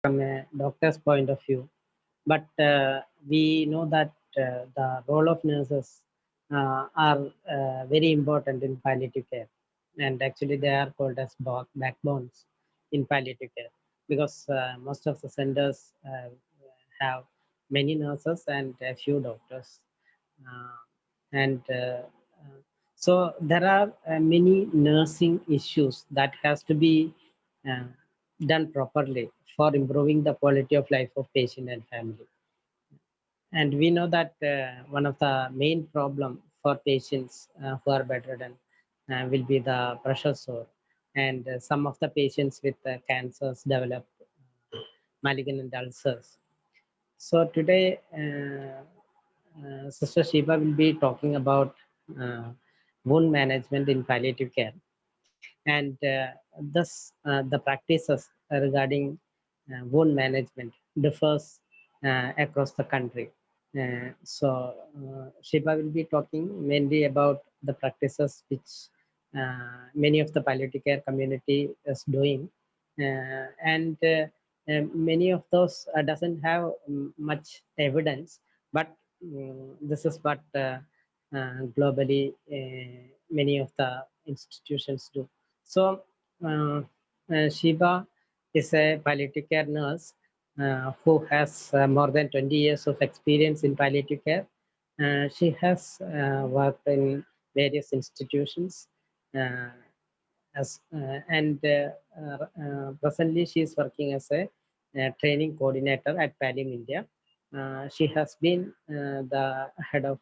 from a doctor's point of view, but we know that the role of nurses are very important in palliative care, and actually they are called as backbones in palliative care because most of the centers have many nurses and a few doctors. Uh, and so there are many nursing issues that has to be uh, done properly for improving the quality of life of patient and family. And we know that one of the main problem for patients who are bedridden will be the pressure sore. And some of the patients with cancers develop malignant ulcers. So today, Sister Shiva will be talking about uh, wound management in palliative care, and thus the practices regarding wound management differs across the country. Shiva will be talking mainly about the practices which many of the palliative care community is doing, and many of those doesn't have much evidence, but this is what globally many of the institutions do. So, Shiba is a palliative care nurse who has more than 20 years of experience in palliative care. She has worked in various institutions uh, and presently she is working as a training coordinator at Pallium India. She has been the head of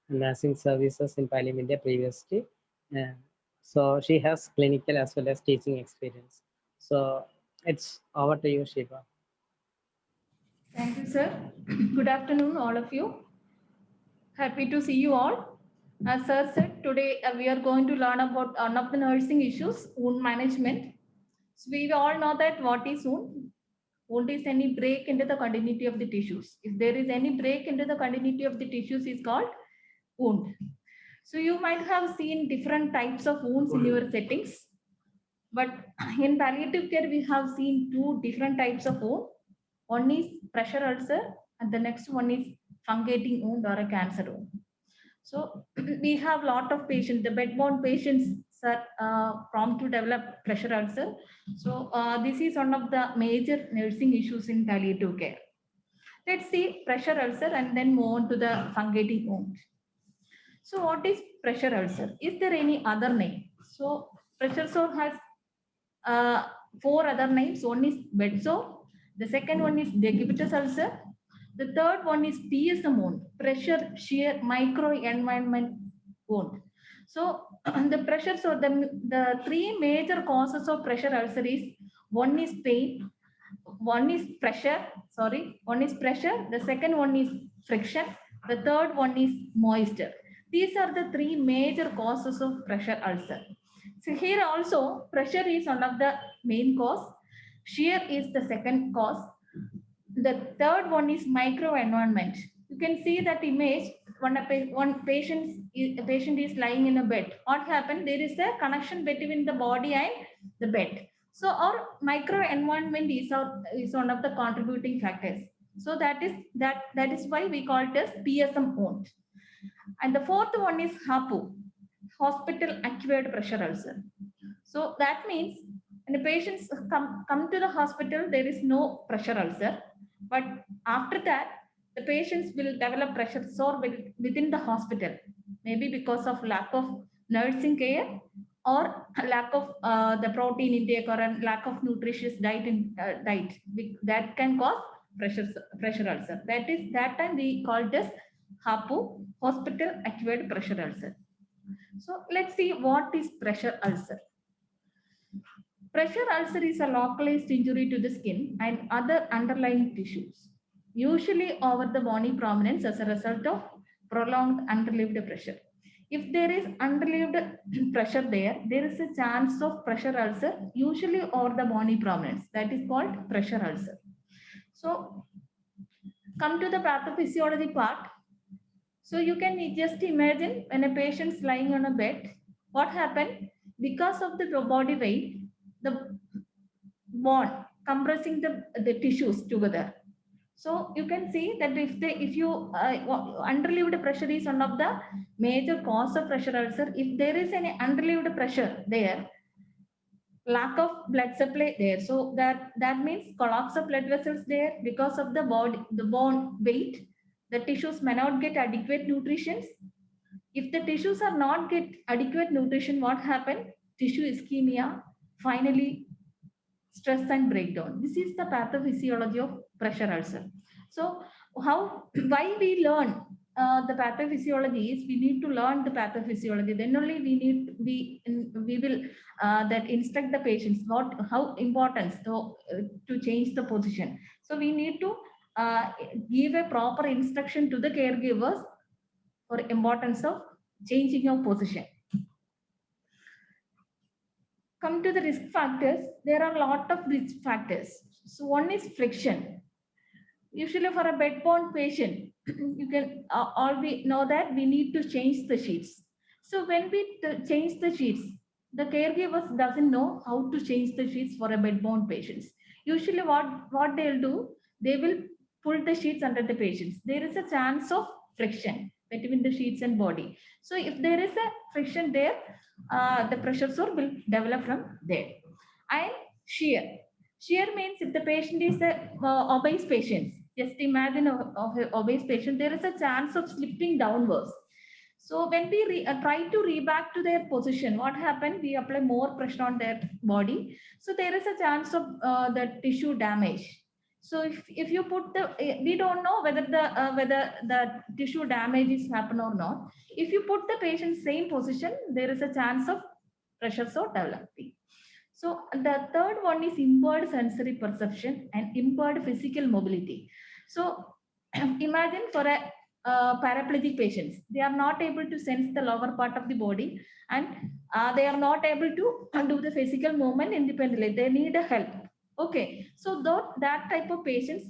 nursing services in Pallium India previously. Uh, so she has clinical as well as teaching experience. So it's over to you, Shiva. Thank you, sir. Good afternoon, all of you. Happy to see you all. As sir said, today we are going to learn about one of the nursing issues, wound management. So we all know that what is wound? Wound is any break into the continuity of the tissues. If there is any break into the continuity of the tissues, is called wound. So you might have seen different types of wounds in your settings, but in palliative care, we have seen two different types of wound. One is pressure ulcer, and the next one is fungating wound or a cancer wound. So we have a lot of patients. The bed-bound patients are prompt to develop pressure ulcer. So this is one of the major nursing issues in palliative care. Let's see pressure ulcer and then move on to the fungating wound. So what is pressure ulcer? Is there any other name? So pressure sore has uh, four other names. One is bed sore. The second one is decubitus ulcer. The third one is PSM wound, pressure shear microenvironment wound. So the pressure, so the three major causes of pressure ulcer is one is pain, one is pressure, one is pressure, the second one is friction, the third one is moisture. These are the three major causes of pressure ulcer. So here also pressure is one of the main cause, shear is the second cause, the third one is microenvironment. You can see that image. A patient is lying in a bed. What happened? There is a connection between the body and the bed. So our microenvironment is one of the contributing factors. So that is why we call it as PSM wound. And the fourth one is HAPU, hospital acquired pressure ulcer. So that means when the patients come to the hospital, there is no pressure ulcer. But after that, the patients will develop pressure sore within the hospital, maybe because of lack of nursing care or lack of the protein intake or a lack of nutritious diet that can cause pressure ulcer. That time we call it as HAPU, hospital acquired pressure ulcer. So let's see what is pressure ulcer. Pressure ulcer is a localized injury to the skin and other underlying tissues, usually over the bony prominence as a result of prolonged unrelieved pressure. If there is unrelieved pressure there is a chance of pressure ulcer, usually over the bony prominence. That is called pressure ulcer. So, come to the pathophysiology part. So, you can just imagine when a patient is lying on a bed, what happened? Because of the body weight, the bone compressing the tissues together. So you can see that if you underlived pressure is one of the major cause of pressure ulcer. If there is any underlived pressure there, lack of blood supply there, so that means collapse of blood vessels there because of the bone weight. The tissues may not get adequate nutrition. If the tissues are not get adequate nutrition, what happen? Tissue ischemia, finally stress and breakdown. This is the pathophysiology of pressure ulcer. So why we learn the pathophysiology is we need to learn the pathophysiology. Then only we will that instruct the patients how important to change the position. So we need to give a proper instruction to the caregivers for importance of changing your position. Come to the risk factors, there are a lot of risk factors. So one is friction. Usually for a bed-bound patient, you can all we know that we need to change the sheets. So when we change the sheets, the caregivers doesn't know how to change the sheets for a bed-bound patients. Usually what they'll do, they will pull the sheets under the patients. There is a chance of friction between the sheets and body. So if there is a friction there, the pressure sore will develop from there. And shear. Shear means if the patient is a obese patient, just imagine of an obese patient, there is a chance of slipping downwards. So when we try to re-back to their position, what happened? We apply more pressure on their body. So there is a chance of the tissue damage. So if you put we don't know whether the tissue damage is happen or not. If you put the patient same position, there is a chance of pressure sore developing. So the third one is impaired sensory perception and impaired physical mobility. So imagine for a paraplegic patients, they are not able to sense the lower part of the body, and they are not able to do the physical movement independently. They need a help. Okay, so that type of patients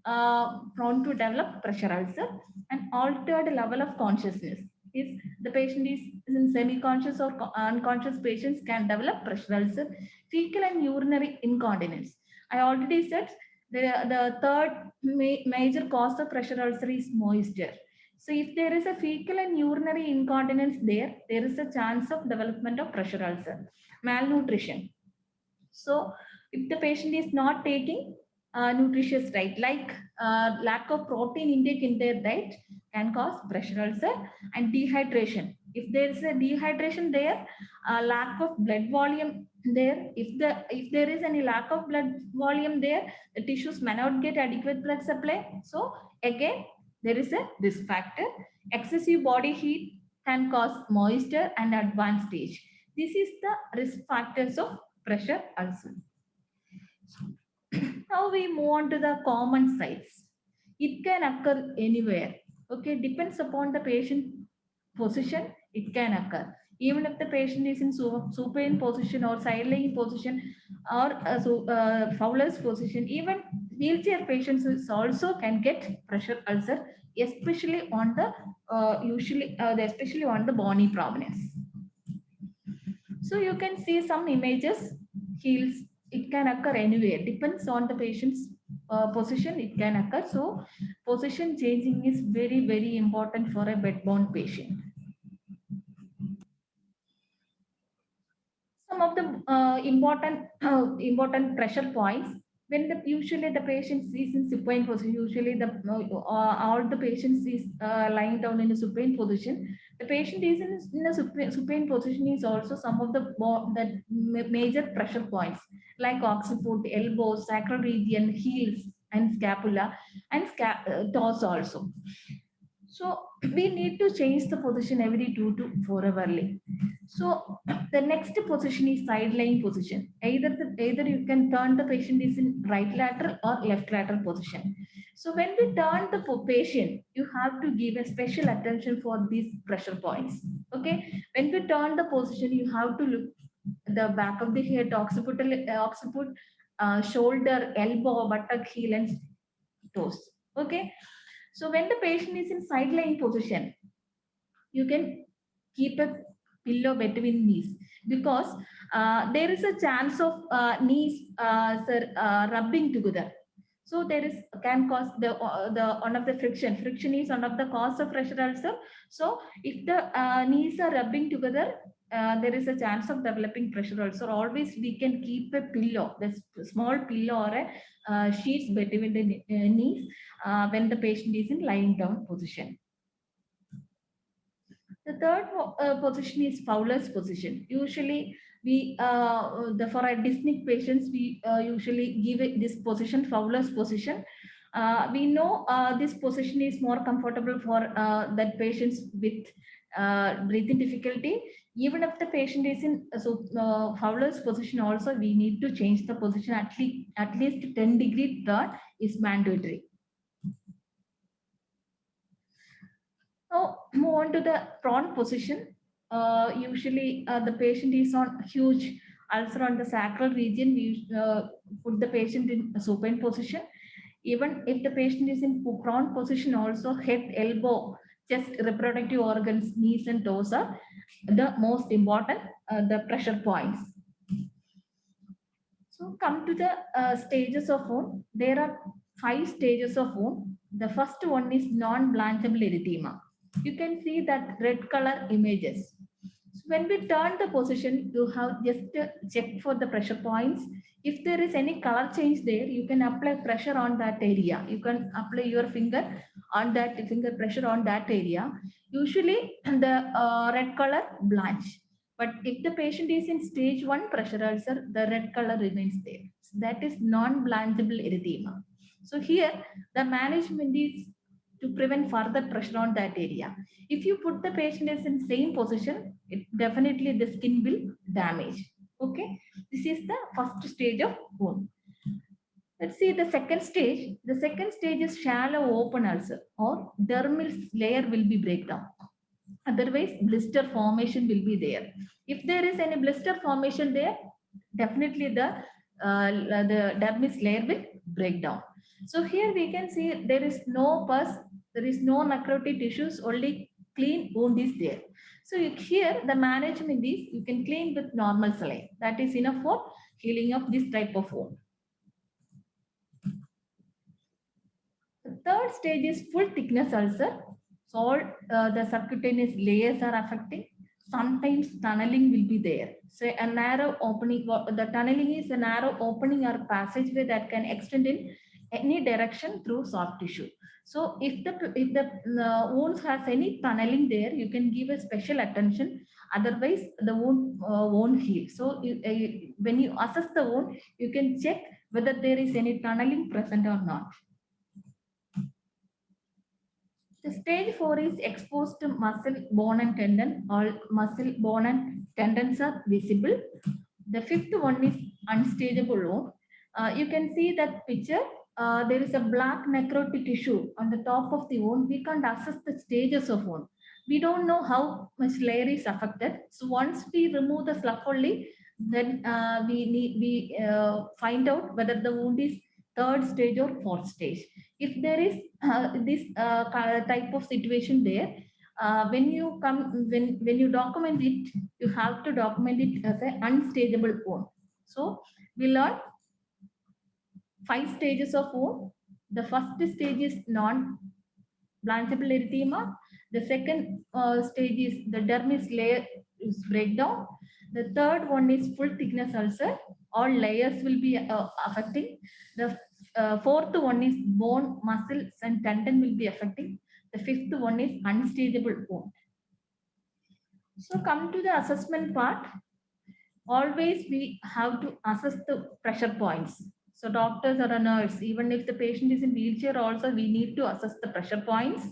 prone to develop pressure ulcer. And altered level of consciousness is the patient is in semi-conscious or unconscious patients can develop pressure ulcer. Fecal and urinary incontinence. I already said the third major cause of pressure ulcer is moisture. So if there is a fecal and urinary incontinence there is a chance of development of pressure ulcer. Malnutrition. So if the patient is not taking nutritious diet, like lack of protein intake in their diet can cause pressure ulcer. And dehydration. If there is a dehydration there, lack of blood volume there, if there is any lack of blood volume there, the tissues may not get adequate blood supply. So again, there is a risk factor. Excessive body heat can cause moisture and advanced stage. This is the risk factors of pressure ulcer. Now we move on to the common sites. It can occur anywhere. Okay, depends upon the patient position, it can occur. Even if the patient is in supine position or side laying position or Fowler's position, even wheelchair patients also can get pressure ulcer, especially on the especially on the bony prominence. So you can see some images. Heels, it can occur anywhere. Depends on the patient's position, it can occur. So position changing is very, very important for a bed-bound patient. Some of the important pressure points. When usually the patient is in supine position, usually all the patients is lying down in a supine position. The patient is in a supine position is also some of the major pressure points like occiput, elbows, sacral region, heels, and scapula, and toes also. So we need to change the position every 2 to 4 hours. So the next position is side lying position. Either you can turn the patient is in right lateral or left lateral position. So when we turn the patient, you have to give a special attention for these pressure points. Okay, when we turn the position, you have to look the back of the head, occiput, shoulder, elbow, buttock, heel, and toes. Okay, so when the patient is in side lying position, you can keep a pillow between knees, because there is a chance of knees rubbing together. So there is can cause the one of the friction. Friction is one of the cause of pressure ulcer. So if the knees are rubbing together, there is a chance of developing pressure ulcer. Always we can keep a pillow, this small pillow or a sheets between the knees when the patient is in lying down position. The third position is Fowler's position. Usually, for our dyspneic patients, we usually give it this position, Fowler's position. We know this position is more comfortable for that patients with breathing difficulty. Even if the patient is in Fowler's position, also we need to change the position at least 10-degree turn is mandatory. Now move on to the prone position. Usually the patient is on huge ulcer on the sacral region. We put the patient in a supine position. Even if the patient is in prone position, also head, elbow, chest, reproductive organs, knees and toes are the most important, the pressure points. So come to the stages of wound. There are 5 stages of wound. The first one is non-blanchable erythema. You can see that red color images. So when we turn the position, you have just to check for the pressure points. If there is any color change there, you can apply pressure on that area. You can apply your finger on that finger pressure on that area. Usually the red color blanch. But if the patient is in stage 1 pressure ulcer, the red color remains there. So that is non-blanchable erythema. So here the management is to prevent further pressure on that area. If you put the patient is in same position, definitely the skin will damage. Okay, this is the first stage of wound. Let's see the second stage. The second stage is shallow open ulcer or dermal layer will be breakdown. Otherwise, blister formation will be there. If there is any blister formation there, definitely the dermis layer will break down. So here we can see there is no pus, there is no necrotic tissues, only clean wound is there. So here the management is you can clean with normal saline. That is enough for healing of this type of wound. The third stage is full thickness ulcer. So all the subcutaneous layers are affecting. Sometimes tunneling will be there. So a narrow opening, the tunneling is a narrow opening or passageway that can extend in any direction through soft tissue. So if the wounds has any tunneling there, you can give a special attention. Otherwise, the wound won't heal. So when you assess the wound, you can check whether there is any tunneling present or not. The stage 4 is exposed to muscle, bone and tendon. All muscle, bone and tendons are visible. The fifth one is unstageable wound. You can see that picture. There is a black necrotic tissue on the top of the wound. We can't assess the stages of wound. We don't know how much layer is affected. So once we remove the slough only, then we find out whether the wound is third stage or fourth stage. If there is this type of situation there, when you document it, you have to document it as an unstageable wound. So we learn 5 stages of wound. The first stage is non-blanchable erythema. The second stage is the dermis layer is breakdown. The third one is full thickness ulcer. All layers will be affecting. The fourth one is bone, muscles and tendon will be affecting. The fifth one is unstageable wound. So come to the assessment part. Always we have to assess the pressure points. So doctors or a nurse, even if the patient is in wheelchair also, we need to assess the pressure points.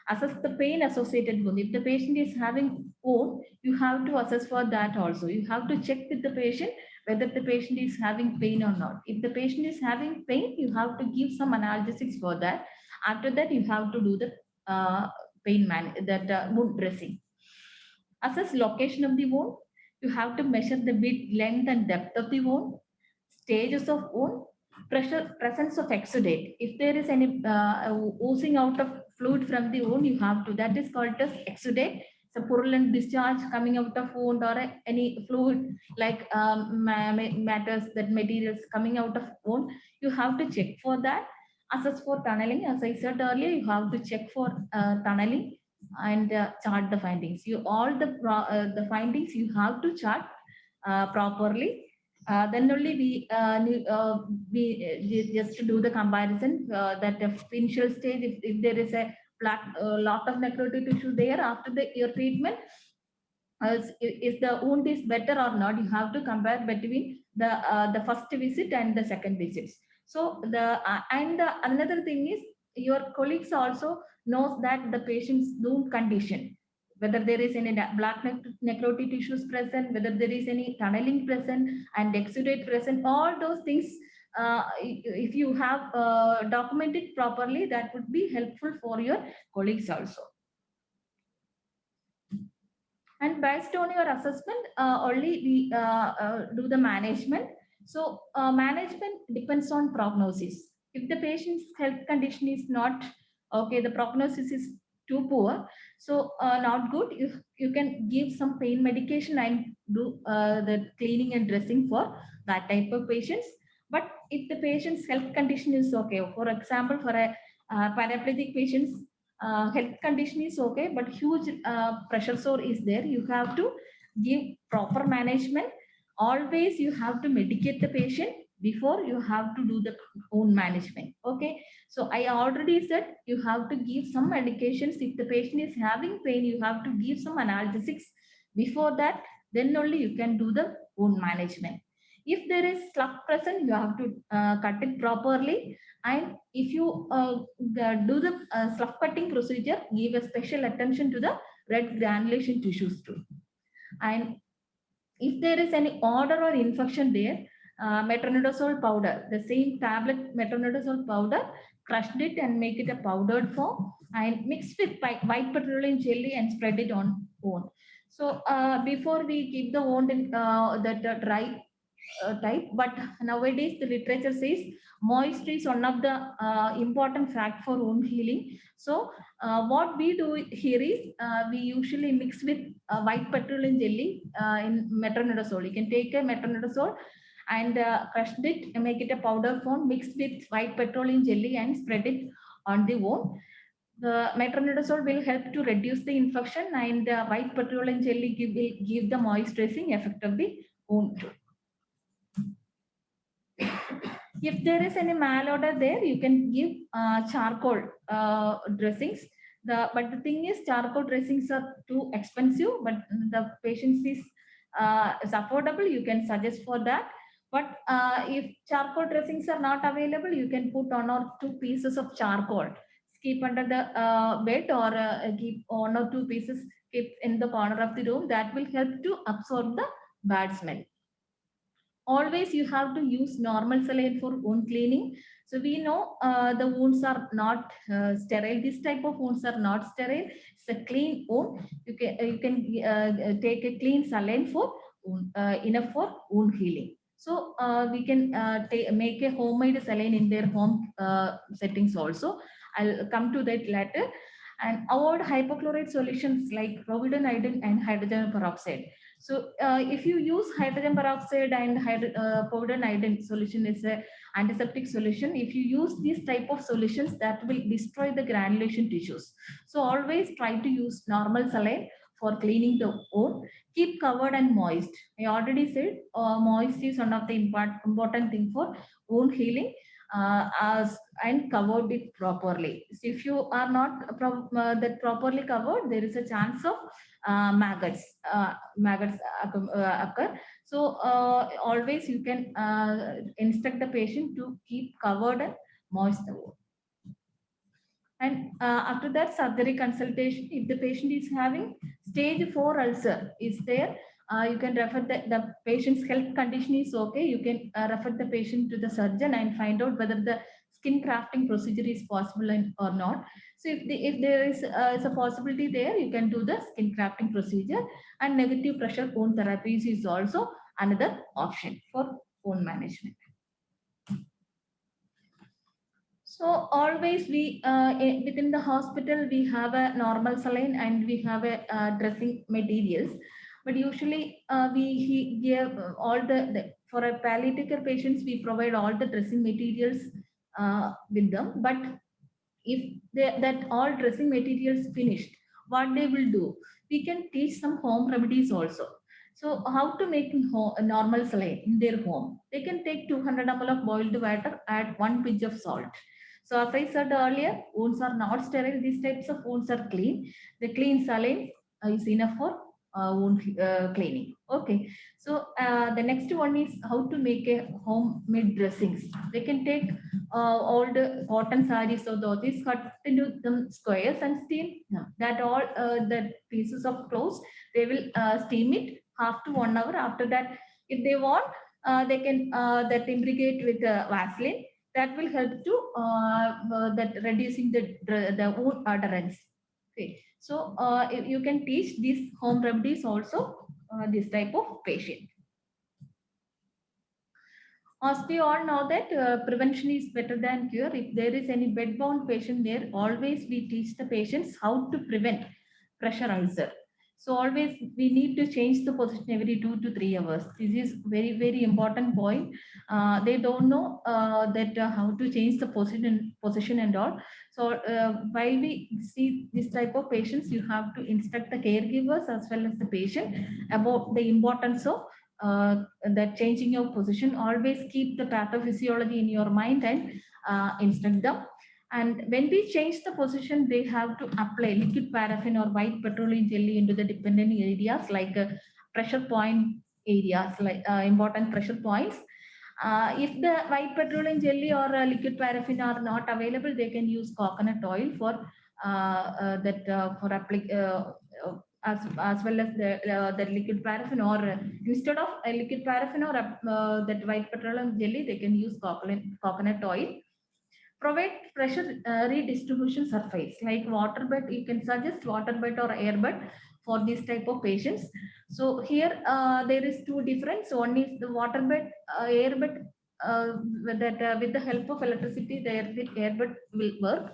Assess the pain associated wound. If the patient is having wound, you have to assess for that also. You have to check with the patient whether the patient is having pain or not. If the patient is having pain, you have to give some analgesics for that. After that, you have to do the wound dressing. Assess location of the wound. You have to measure the width, length, and depth of the wound. Stages of wound. Presence of exudate. If there is any oozing out of fluid from the wound, you have to. That is called as exudate. it's a purulent discharge coming out of wound or any fluid like matters, that materials coming out of wound, you have to check for that. Assess for tunneling. As I said earlier, you have to check for tunneling and chart the findings. All the findings you have to chart properly. Then only we just to do the comparison that the initial stage, if there is a lot of necrotic tissue there after your treatment, if the wound is better or not, you have to compare between the first visit and the second visits. So another thing is, your colleagues also knows that the patient's wound condition, whether there is any black necrotic tissues present, whether there is any tunneling present and exudate present, all those things. If you have documented properly, that would be helpful for your colleagues also. And based on your assessment, only we do the management. So management depends on prognosis. If the patient's health condition is not okay, the prognosis is too poor, so not good, you can give some pain medication and do the cleaning and dressing for that type of patients. But if the patient's health condition is okay, for example, for a paraplegic patients, health condition is okay, but huge pressure sore is there, you have to give proper management. Always you have to medicate the patient before you have to do the own management. Okay, so I already said you have to give some medications. If the patient is having pain, you have to give some analgesics before that, then only you can do the own management. If there is slough present, you have to cut it properly. And if you do the slough cutting procedure, give a special attention to the red granulation tissues too. And if there is any odor or infection there, metronidazole powder, the same tablet metronidazole powder, crushed it and make it a powdered form and mixed with white petroleum jelly and spread it on wound. So before we keep the wound in the dry type, but nowadays the literature says moisture is one of the important fact for wound healing. So what we do here is we usually mix with white petroleum jelly in metronidazole. You can take a metronidazole and crush it and make it a powder form, mixed with white petroleum jelly and spread it on the wound. The metronidazole will help to reduce the infection, and white petroleum jelly will give the moisturizing effect of the wound too. If there is any malodor there, you can give charcoal dressings. But the thing is, charcoal dressings are too expensive, but the patient is affordable, you can suggest for that. But if charcoal dressings are not available, you can put 1 or 2 pieces of charcoal, keep under the bed, or keep 1 or 2 pieces keep in the corner of the room. That will help to absorb the bad smell. Always you have to use normal saline for wound cleaning. So we know the wounds are not sterile. This type of wounds are not sterile. It's a clean wound. You can take a clean saline for enough for wound healing. So we can make a homemade saline in their home settings also. I'll come to that later. And avoid hypochlorite solutions like povidone and hydrogen peroxide. So if you use hydrogen peroxide and povidone solution is a antiseptic solution. If you use these type of solutions, that will destroy the granulation tissues. So always try to use normal saline for cleaning the wound. Keep covered and moist. I already said moist is one of the important thing for wound healing. And covered it properly. So if you are not that properly covered, there is a chance of maggots occur. So always you can instruct the patient to keep covered and moist the wound. And after that, surgery consultation. If the patient is having stage 4 ulcer is there, you can refer the patient's health condition is okay. You can refer the patient to the surgeon and find out whether the skin grafting procedure is possible or not. So if there is a possibility there, you can do the skin grafting procedure. And negative pressure wound therapies is also another option for wound management. So always we within the hospital we have a normal saline and we have a dressing materials, but usually give all the for a palliative care patients we provide all the dressing materials with them. But if that all dressing materials finished, what they will do, we can teach some home remedies also. So how to make a normal saline in their home? They can take 200 ml of boiled water, add 1 pinch of salt. So as I said earlier, wounds are not sterile. These types of wounds are clean. The clean saline is enough for wound cleaning. Okay. So the next one is how to make a homemade dressings. They can take all the cotton sarees or dhotis, cut into them squares and steam that all the pieces of clothes. They will steam it half to 1 hour. After that, if they want, they can that imbricate with Vaseline. That will help to that reducing the wound adherence. Okay, so you can teach these home remedies also this type of patient. As we all know that prevention is better than cure. If there is any bed-bound patient there, always we teach the patients how to prevent pressure ulcer. So always we need to change the position every 2 to 3 hours. This is very important point. They don't know that how to change the position and all. So while we see this type of patients, you have to instruct the caregivers as well as the patient about the importance of that changing your position. Always keep the pathophysiology in your mind and instruct them. And when we change the position, they have to apply liquid paraffin or white petroleum jelly into the dependent areas like pressure point areas, like important pressure points. If the white petroleum jelly or liquid paraffin are not available, they can use coconut oil for as well as the liquid paraffin, or instead of a liquid paraffin or that white petroleum jelly, they can use coconut oil. Provide pressure redistribution surface like water bed. You can suggest water bed or air bed for this type of patients. So here there is two difference. One is the water bed, air bed, with the help of electricity, the air bed will work.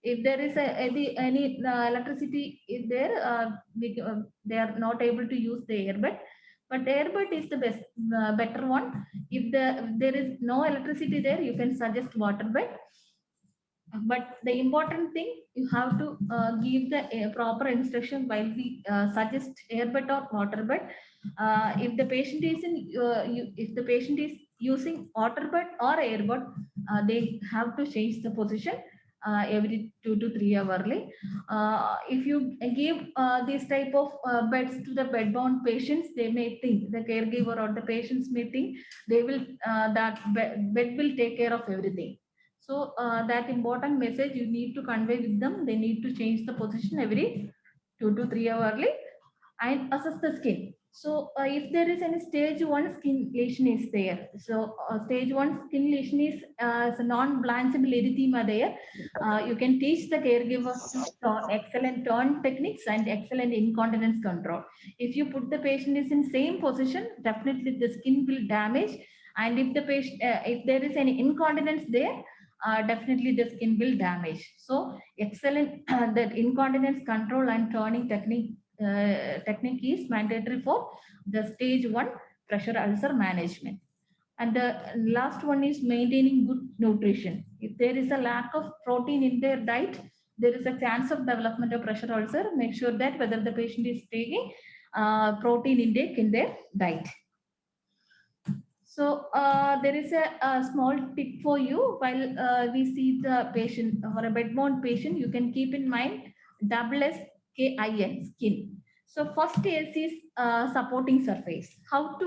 If there is any electricity is there, they are not able to use the airbed. But airbed is the better one. If there is no electricity there, you can suggest waterbed. But the important thing, you have to give the proper instruction while we suggest airbed or waterbed. If the patient is if the patient is using waterbed or airbed, they have to change the position every 2 to 3 hourly. If you give this type of beds to the bedbound patients, they may think, the caregiver or the patients may think they will that bed will take care of everything. So that important message you need to convey with them. They need to change the position every 2 to 3 hourly and assess the skin. So if there is any stage 1 skin lesion is there, so stage 1 skin lesion is a non-blanchable erythema there. You can teach the caregivers to excellent turn techniques and excellent incontinence control. If you put the patient is in same position, definitely the skin will damage. And if the patient, if there is any incontinence there, definitely the skin will damage. So excellent that incontinence control and turning technique is mandatory for the stage 1 pressure ulcer management. And the last one is maintaining good nutrition. If there is a lack of protein in their diet, there is a chance of development of pressure ulcer. Make sure that whether the patient is taking protein intake in their diet. So there is a small tip for you. While we see the patient or a bedbound patient, you can keep in mind SSKIN, skin. So first S is supporting surface. How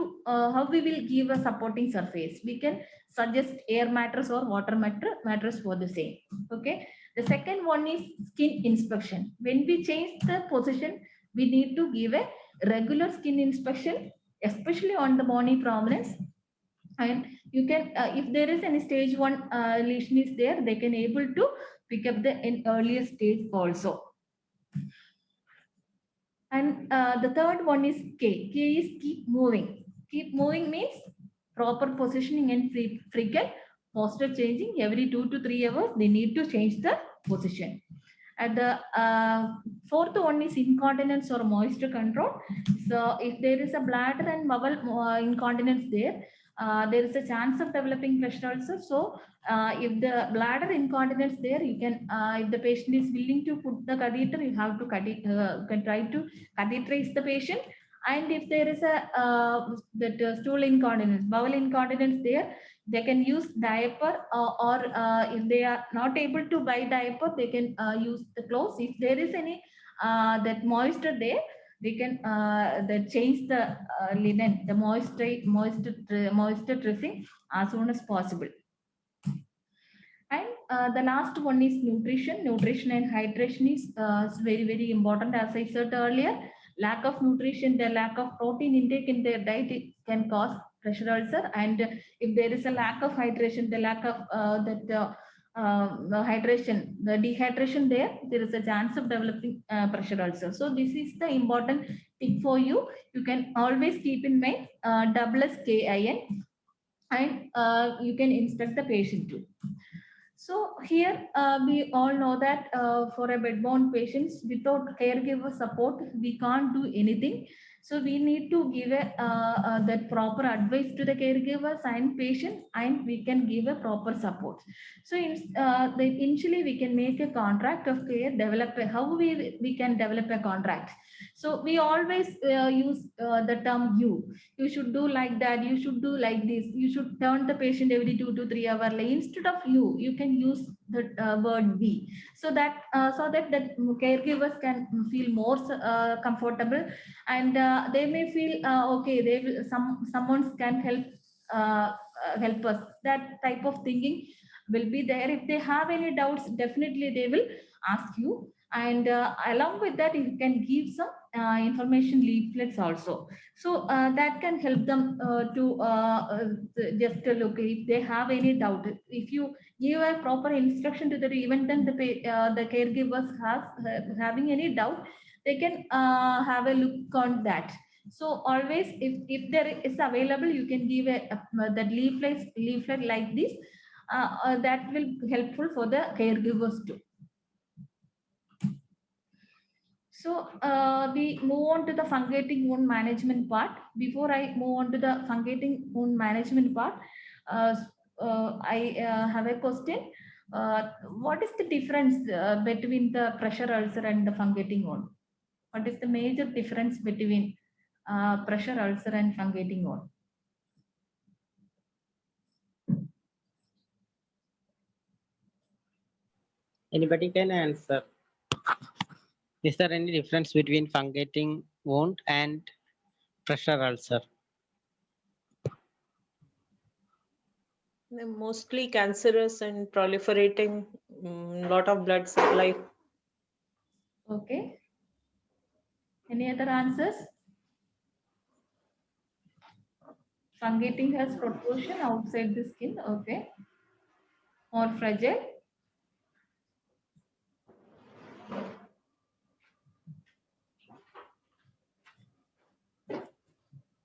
we will give a supporting surface? We can suggest air mattress or water mattress for the same. Okay. The second one is skin inspection. When we change the position, we need to give a regular skin inspection, especially on the bony prominence. And you can if there is any stage 1 lesion is there, they can able to pick up the in earlier stage also. And the third one is K is keep moving. Keep moving means proper positioning and frequent posture changing every 2 to 3 hours. They need to change the position. And the fourth one is incontinence or moisture control. So if there is a bladder and bowel incontinence there is a chance of developing pressure ulcer. So if the bladder incontinence there, you can, if the patient is willing to put the catheter, you have to can try to catheterize the patient. And if there is a stool incontinence, bowel incontinence there, they can use diaper, or if they are not able to buy diaper, they can use the clothes. If there is any that moisture there, they can change the linen, the moisture dressing as soon as possible. And the last one is nutrition. Nutrition and hydration is very, very important. As I said earlier, lack of nutrition, the lack of protein intake in their diet, it can cause pressure ulcer. And if there is a lack of hydration, the lack of hydration, the dehydration there is a chance of developing pressure ulcer. So this is the important tip for you. You can always keep in mind SSKIN, and you can instruct the patient too. So here we all know that for a bedbound patients, without caregiver support, we can't do anything. So we need to give that proper advice to the caregivers and patients, and we can give a proper support. So initially we can make a contract of care, develop how we can develop a contract. So we always use the term you. You should do like that, you should do like this, you should turn the patient every 2 to 3 hours. Instead of you can use the word we, so that the caregivers can feel more comfortable, and they may feel okay, they will, someone can help us. That type of thinking will be there. If they have any doubts, definitely they will ask you. And along with that, you can give some information leaflets also. So that can help them to just look if they have any doubt. If you give a proper instruction to the, even then the caregivers having any doubt, they can have a look on that. So always, if there is available, you can give that leaflet like this. That will be helpful for the caregivers too. So we move on to the fungating wound management part. Before I move on to the fungating wound management part, I have a question. What is the difference between the pressure ulcer and the fungating wound? What is the major difference between pressure ulcer and fungating wound? Anybody can answer. Is there any difference between fungating wound and pressure ulcer? They're mostly cancerous and proliferating, lot of blood supply. Okay. Any other answers? Fungating has protrusion outside the skin. Okay. More fragile.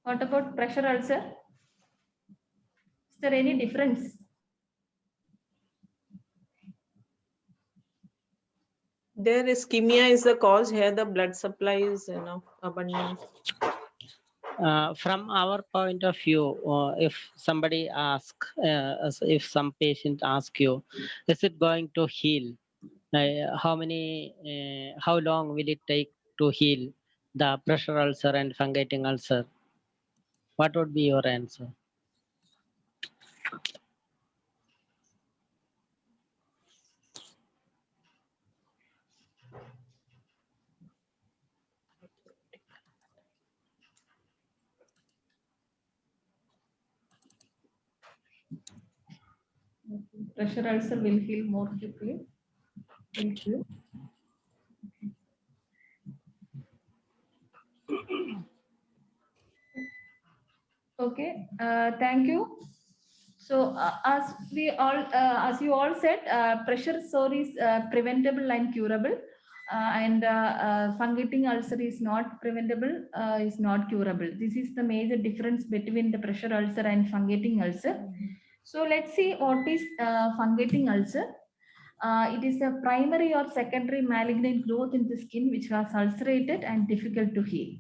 What about pressure ulcer? Is there any difference? There ischemia is the cause. Here the blood supply is abundant. From our point of view, if somebody asks, if some patient asks you, is it going to heal? How long will it take to heal the pressure ulcer and fungating ulcer? What would be your answer? Pressure ulcer will heal more quickly. Thank you. Okay, thank you. So as you all said, pressure sore is preventable and curable, and fungating ulcer is not preventable, is not curable. This is the major difference between the pressure ulcer and fungating ulcer. So let's see what is fungating ulcer. It is a primary or secondary malignant growth in the skin which was ulcerated and difficult to heal.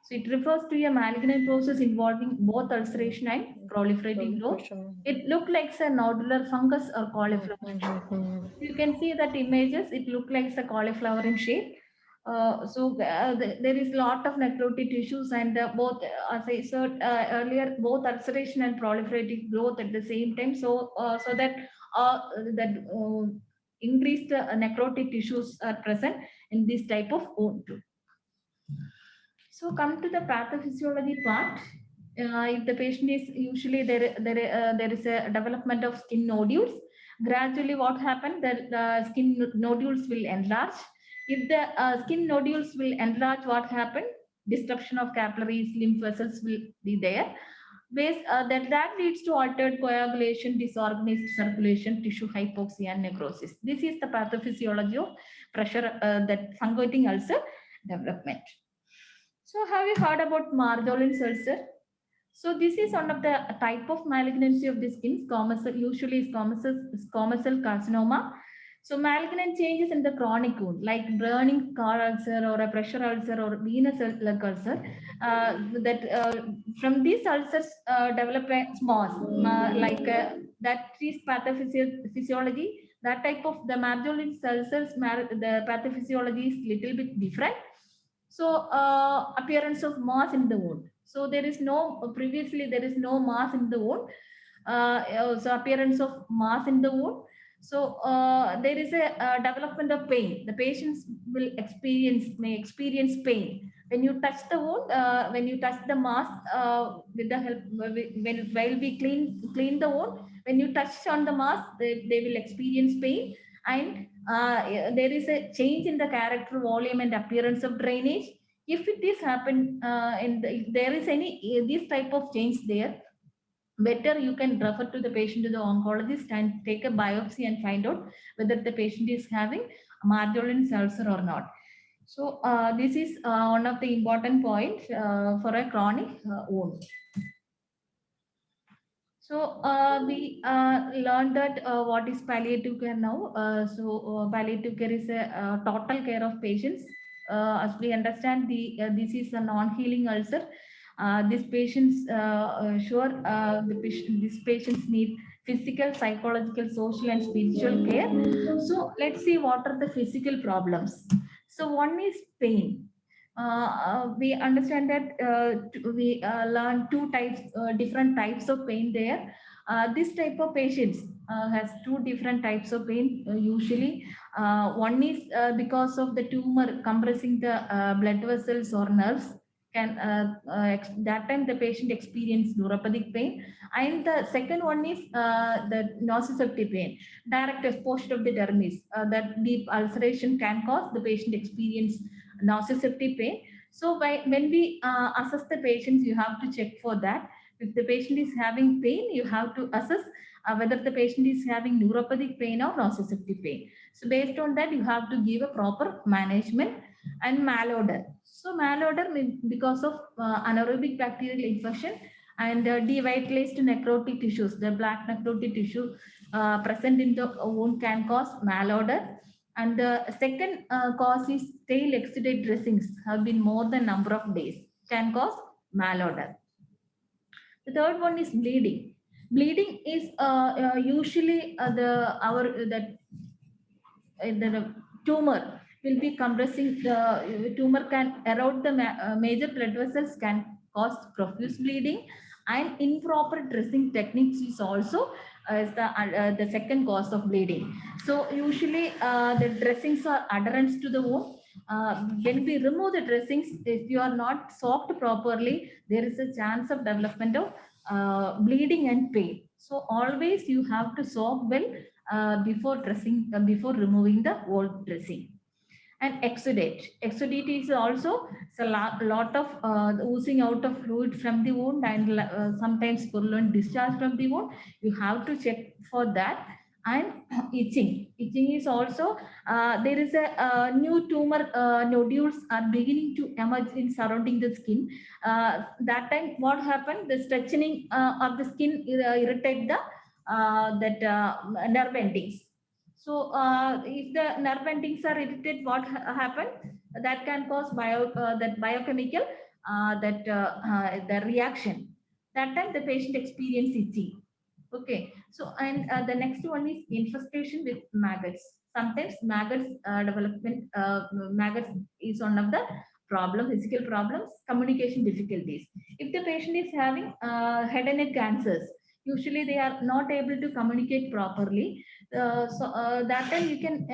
So it refers to a malignant process involving both ulceration and proliferating growth. It looks like a nodular fungus or cauliflower. You can see that images, it looks like a cauliflower in shape. There is a lot of necrotic tissues and both, as I said earlier, both ulceration and proliferating growth at the same time. So that increased necrotic tissues are present in this type of wound too. So come to the pathophysiology part. If the patient is usually there is a development of skin nodules. Gradually, what happens? The skin nodules will enlarge. If the skin nodules will enlarge, what happens? Disruption of capillaries, lymph vessels will be there. That leads to altered coagulation, disorganized circulation, tissue hypoxia, and necrosis. This is the pathophysiology of pressure that fungating ulcer development. So have you heard about Marjolin ulcer? So this is one of the type of malignancy of the skin, usually is squamous cell carcinoma. So malignant changes in the chronic wound, like burning scar ulcer or a pressure ulcer or venous leg ulcer, from these ulcers develop a mass, that is pathophysiology. That type of the Marjolin ulcers, the pathophysiology is little bit different. So appearance of mass in the wound. So there is no, previously there is no mass in the wound. So appearance of mass in the wound. So there is a development of pain. The patients may experience pain. When you touch the wound, when you touch the mass, with the help, while we clean the wound, when you touch on the mass, they will experience pain. And there is a change in the character, volume, and appearance of drainage. If it is happened, if there is any this type of change there, better you can refer to the patient to the oncologist and take a biopsy and find out whether the patient is having Marjolin ulcer or not. So this is one of the important points for a chronic wound. So we learned that what is palliative care now. Palliative care is a total care of patients. As we understand, this is a non-healing ulcer. These patients, these patients need physical, psychological, social, and spiritual care. So let's see what are the physical problems. So one is pain. We understand that we learn different types of pain there. This type of patients has two different types of pain usually. One is because of the tumor compressing the blood vessels or nerves. That time the patient experience neuropathic pain, and the second one is the nociceptive pain, direct exposure of the dermis. That deep ulceration can cause the patient experience nociceptive pain. So when we assess the patients, you have to check for that. If the patient is having pain, you have to assess whether the patient is having neuropathic pain or nociceptive pain. So based on that, you have to give a proper management. And malodor. So malodor because of anaerobic bacterial infection and devitalized necrotic tissues, the black necrotic tissue present in the wound can cause malodor. And the second cause is tail exudate dressings have been more than number of days, can cause malodor. The third one is bleeding. Bleeding is usually the tumor will be compressing. The tumor can erode the major blood vessels, can cause profuse bleeding, and improper dressing techniques is also the second cause of bleeding. So usually the dressings are adherent to the wound. When we remove the dressings, if you are not soaked properly, there is a chance of development of bleeding and pain. So always you have to soak well before removing the old dressing. And exudate. Exudate is also a lot of oozing out of fluid from the wound, and sometimes purulent discharge from the wound. You have to check for that. And itching. Itching is also, there is a new tumor nodules are beginning to emerge in surrounding the skin. That time what happened? The stretching of the skin irritate the that nerve endings. So if the nerve endings are irritated, what happen? That can cause that biochemical the reaction. That time the patient experience itching. Okay, so and the next one is infestation with maggots. Sometimes maggots development maggots is one of the physical problems, communication difficulties. If the patient is having head and neck cancers, usually they are not able to communicate properly. That time you can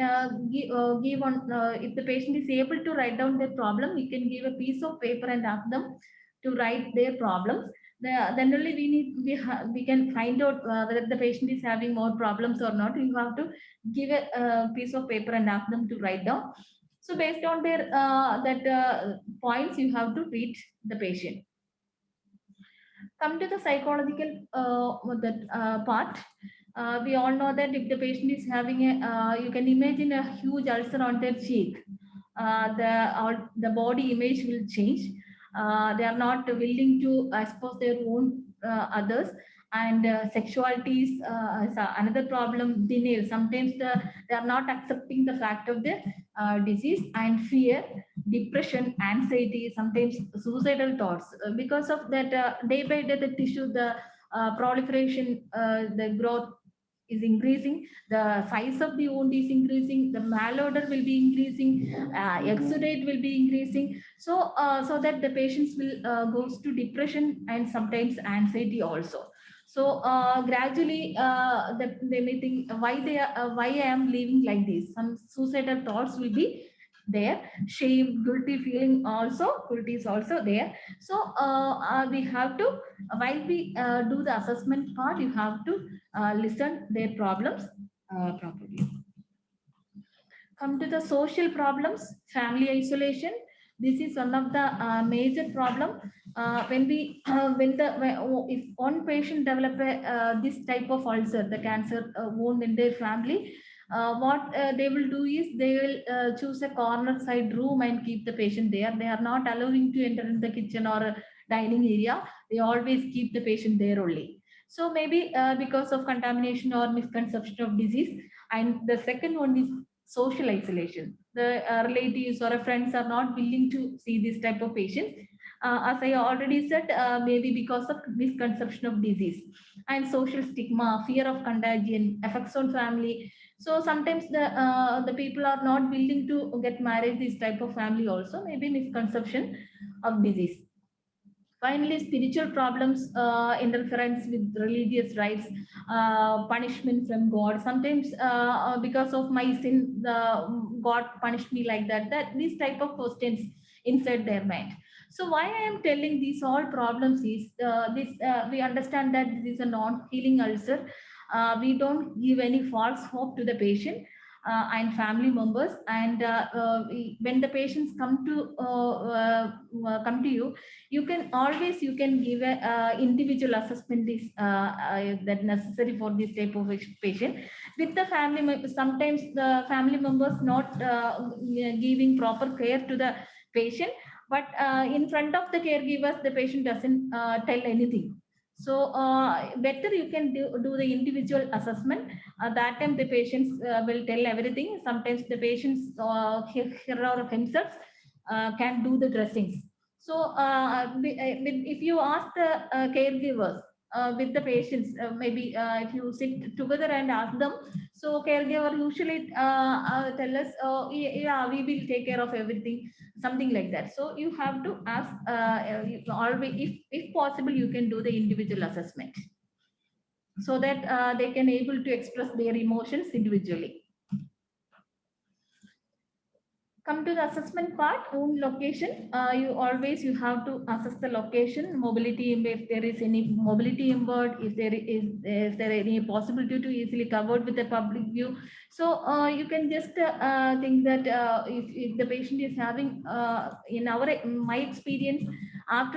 give on if the patient is able to write down their problem, you can give a piece of paper and ask them to write their problems. Then only we can find out whether the patient is having more problems or not. You have to give a piece of paper and ask them to write down. So based on their that points, you have to treat the patient. Come to the psychological part. We all know that if the patient is having you can imagine a huge ulcer on their cheek. The body image will change. They are not willing to expose their own others, and sexuality is another problem. Denial. Sometimes they are not accepting the fact of the disease, and fear, depression, anxiety, sometimes suicidal thoughts. Because of that, day by day, the tissue, the proliferation, the growth is increasing, the size of the wound is increasing, the malodor will be increasing, exudate will be increasing. So that the patients will goes to depression and sometimes anxiety also. So gradually, they may think why I am living like this. Some suicidal thoughts will be there. Shame, guilty feeling also, guilty is also there. So we have to, while we do the assessment part, you have to listen their problems properly. Come to the social problems, family isolation. This is one of the major problem. When we if one patient develop this type of ulcer, the cancer wound in their family, what they will do is they will choose a corner side room and keep the patient there. They are not allowing to enter in the kitchen or dining area. They always keep the patient there only. So maybe because of contamination or misconception of disease. And the second one is social isolation. The relatives or friends are not willing to see this type of patients. As I already said, maybe because of misconception of disease and social stigma, fear of contagion, effects on family. So sometimes the people are not willing to get married. This type of family also maybe misconception of disease. Finally, spiritual problems, interference with religious rites, punishment from God. Sometimes, because of my sin, God punished me like that. That these type of questions inside their mind. So, why I am telling these all problems is this. We understand that this is a non-healing ulcer. We don't give any false hope to the patient. And family members, and when the patients come to you, you can always give a individual assessment is that necessary for this type of patient with the family. Sometimes the family members not giving proper care to the patient, but in front of the caregivers the patient doesn't tell anything. So better you can do the individual assessment. That time the patients will tell everything. Sometimes the patients her or himself can do the dressings. So if you ask the caregivers with the patients, maybe if you sit together and ask them, so caregiver usually tell us, oh, yeah, we will take care of everything, something like that. So you have to ask, always, if possible, you can do the individual assessment so that they can able to express their emotions individually. Come to the assessment part, wound location. You have to assess the location, mobility, if there is any mobility impaired, if there any possibility to easily covered with the public view. So you can just think that if the patient is having, in my experience,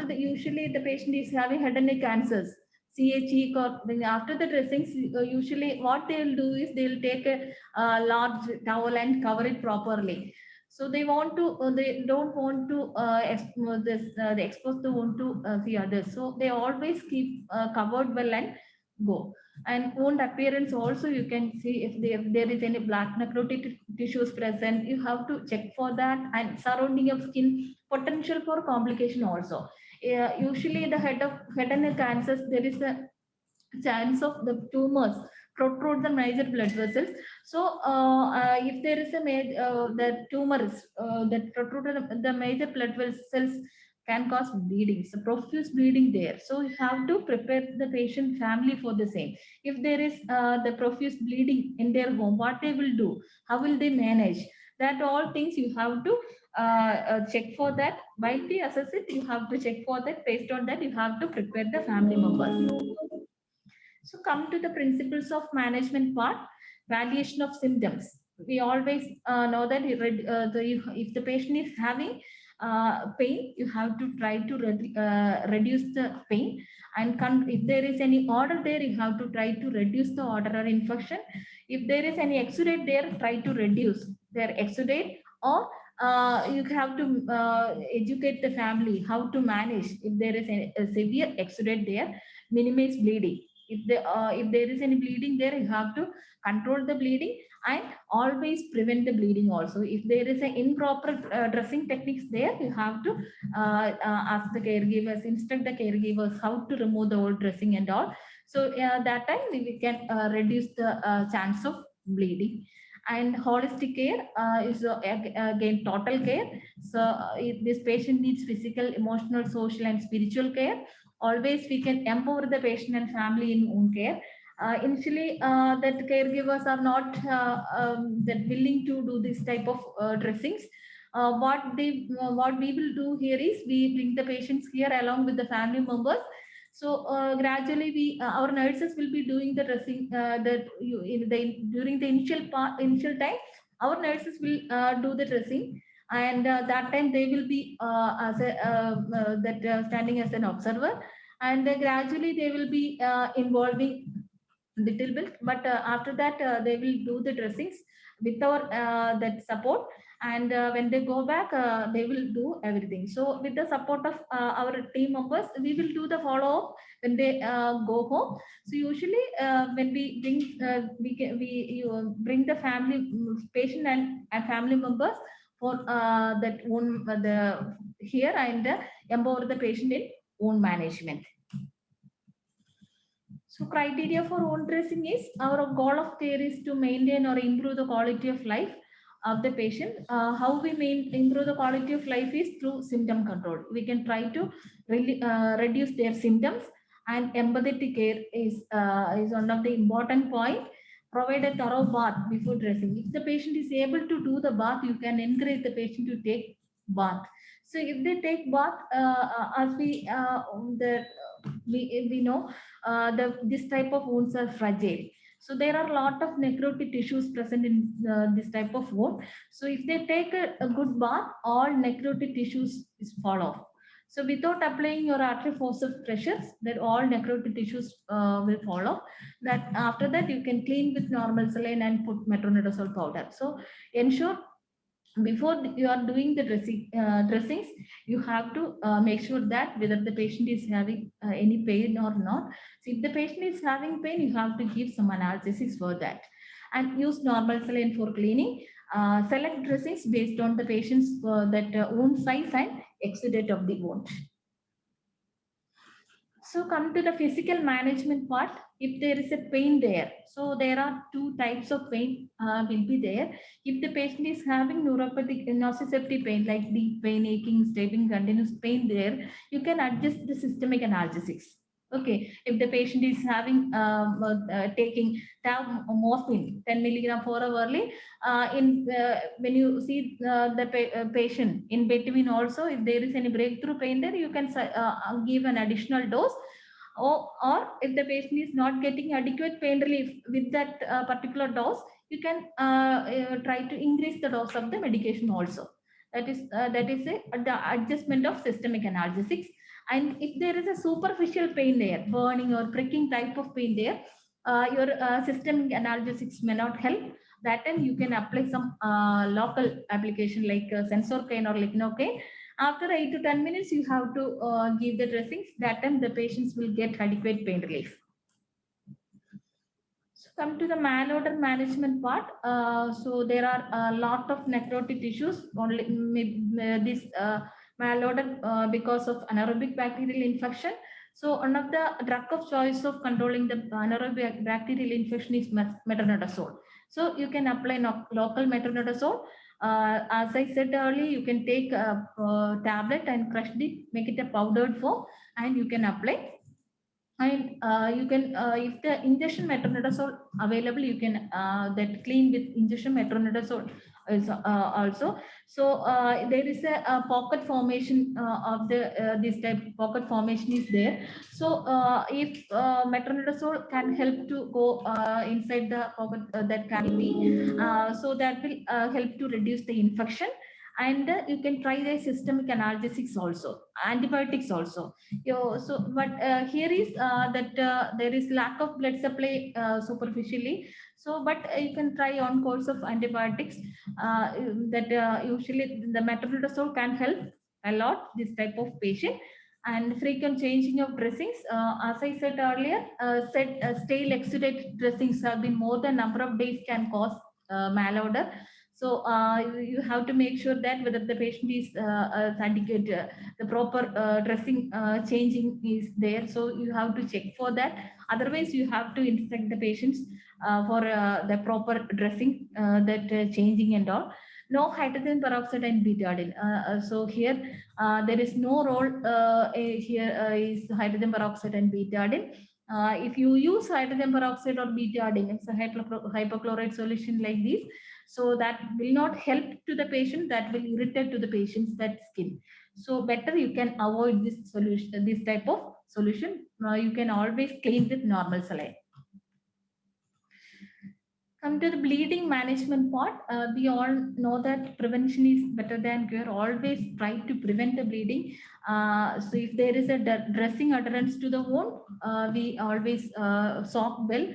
usually the patient is having head and neck cancers, CA cheek, or then after the dressings, usually what they'll do is they'll take a large towel and cover it properly. So they don't want to they expose the wound to see others. So they always keep covered well and go. And wound appearance also, you can see if there is any black necrotic tissues present, you have to check for that. And surrounding of skin, potential for complication also. Usually the head and neck cancers, there is a chance of the tumors protrude the major blood vessels. So if there is a the tumors that protrude the major blood vessels can cause bleeding, so profuse bleeding there. So you have to prepare the patient family for the same. If there is the profuse bleeding in their home, what they will do, how will they manage, that all things you have to check for that. While we assess it, you have to check for that. Based on that, you have to prepare the family members. So come to the principles of management part, valuation of symptoms. We always know that if the patient is having pain, you have to try to reduce the pain. And if there is any order there, you have to try to reduce the order or infection. If there is any exudate there, try to reduce their exudate, or you have to educate the family how to manage if there is a severe exudate there, minimize bleeding. If there is any bleeding there, you have to control the bleeding and always prevent the bleeding also. If there is an improper dressing techniques there, you have to ask the caregivers, instruct the caregivers how to remove the old dressing and all. So that time we can reduce the chance of bleeding. And holistic care is again total care. So if this patient needs physical, emotional, social, and spiritual care, always we can empower the patient and family in wound care. Initially, that caregivers are not that willing to do this type of dressings. What we will do here is we bring the patients here along with the family members. So gradually, our nurses will be doing the dressing. During the initial time, our nurses will do the dressing, and that time they will be as a, standing as an observer, and gradually they will be involving little bit. But after that, they will do the dressings with our that support. And when they go back, they will do everything. So with the support of our team members, we will do the follow up when they go home. So usually when we bring bring the family patient and family members for that own the here, and empower the patient in own management. So criteria for wound dressing is, our goal of care is to maintain or improve the quality of life of the patient. How we improve the quality of life is through symptom control. We can try to really reduce their symptoms, and empathetic care is one of the important point. Provide a thorough bath before dressing. If the patient is able to do the bath, you can encourage the patient to take bath. So if they take bath, as we know, this type of wounds are fragile. So there are a lot of necrotic tissues present in this type of wound. So if they take a good bath, all necrotic tissues fall off. So without applying your artery forceps pressures, that all necrotic tissues will fall off. That after that you can clean with normal saline and put metronidazole powder. So ensure before you are doing the dressings, you have to make sure that whether the patient is having any pain or not. So if the patient is having pain, you have to give some analgesics for that, and use normal saline for cleaning. Select dressings based on the patient's wound size and exudate of the wound. So come to the physical management part. If there is a pain there, so there are two types of pain will be there. If the patient is having neuropathic nociceptive pain, like deep pain, aching, stabbing, continuous pain there, you can adjust the systemic analgesics. Okay, if the patient is having taking morphine 10 milligram for hourly, when you see the patient in between also, if there is any breakthrough pain there, you can give an additional dose. Or if the patient is not getting adequate pain relief with that particular dose, you can try to increase the dose of the medication also. That is the adjustment of systemic analgesics. And if there is a superficial pain there, burning or pricking type of pain there, your systemic analgesics may not help. That time you can apply some local application like Sensorcaine or Lignocaine. After 8 to 10 minutes, you have to give the dressings. That time the patients will get adequate pain relief. Come to the malodor management part. So there are a lot of necrotic tissues. Only this malodor because of anaerobic bacterial infection. So one of the drug of choice of controlling the anaerobic bacterial infection is metronidazole. So you can apply local metronidazole. As I said earlier, you can take a tablet and crush it, make it a powdered form, and you can apply. And you can, if the injection metronidazole available, you can that clean with injection metronidazole is also. So there is a pocket formation of the this type pocket formation is there. So if metronidazole can help to go inside the pocket that can be, so that will help to reduce the infection. And you can try the systemic analgesics also, antibiotics also. So but here is that there is lack of blood supply superficially. So but you can try on course of antibiotics that usually the metronidazole can help a lot this type of patient. And frequent changing of dressings, as I said earlier, stale exudate dressings have been more than number of days can cause malodor. So you have to make sure that whether the patient is adequate, the proper dressing changing is there. So you have to check for that. Otherwise, you have to instruct the patients for the proper dressing, that changing and all. No hydrogen peroxide and betadine. So here there is no role here is hydrogen peroxide and betadine. If you use hydrogen peroxide or betadine, it's a hypochlorite solution like this. So that will not help to the patient, that will irritate to the patient's that skin. So better you can avoid this solution, this type of solution. You can always clean with normal saline. Come to the bleeding management part. We all know that prevention is better than cure. Always try to prevent the bleeding. So if there is a dressing adherence to the wound, we always soak well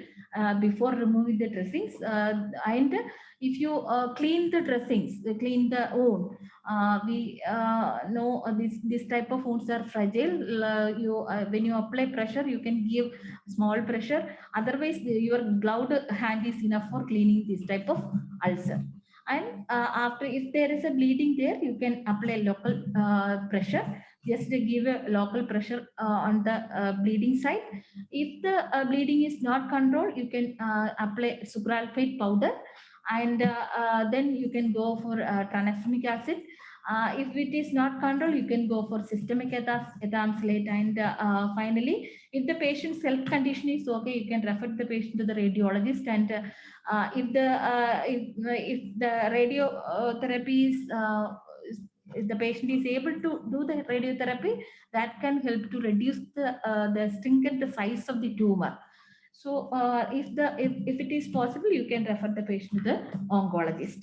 before removing the dressings. And if you clean the dressings, clean the wound, we know this type of wounds are fragile. When you apply pressure, you can give small pressure. Otherwise, your gloved hand is enough for cleaning this type of ulcer. And after, if there is a bleeding there, you can apply local pressure. Just to give a local pressure on the bleeding side. If the bleeding is not controlled, you can apply sucralfate powder, and then you can go for tranexamic acid. If it is not controlled, you can go for systemic ethamsalate. And finally, if the patient's health condition is okay, you can refer the patient to the radiologist. And if the radiotherapy is if the patient is able to do the radiotherapy, that can help to reduce the strengthen the size of the tumor. So if it is possible, you can refer the patient to the oncologist.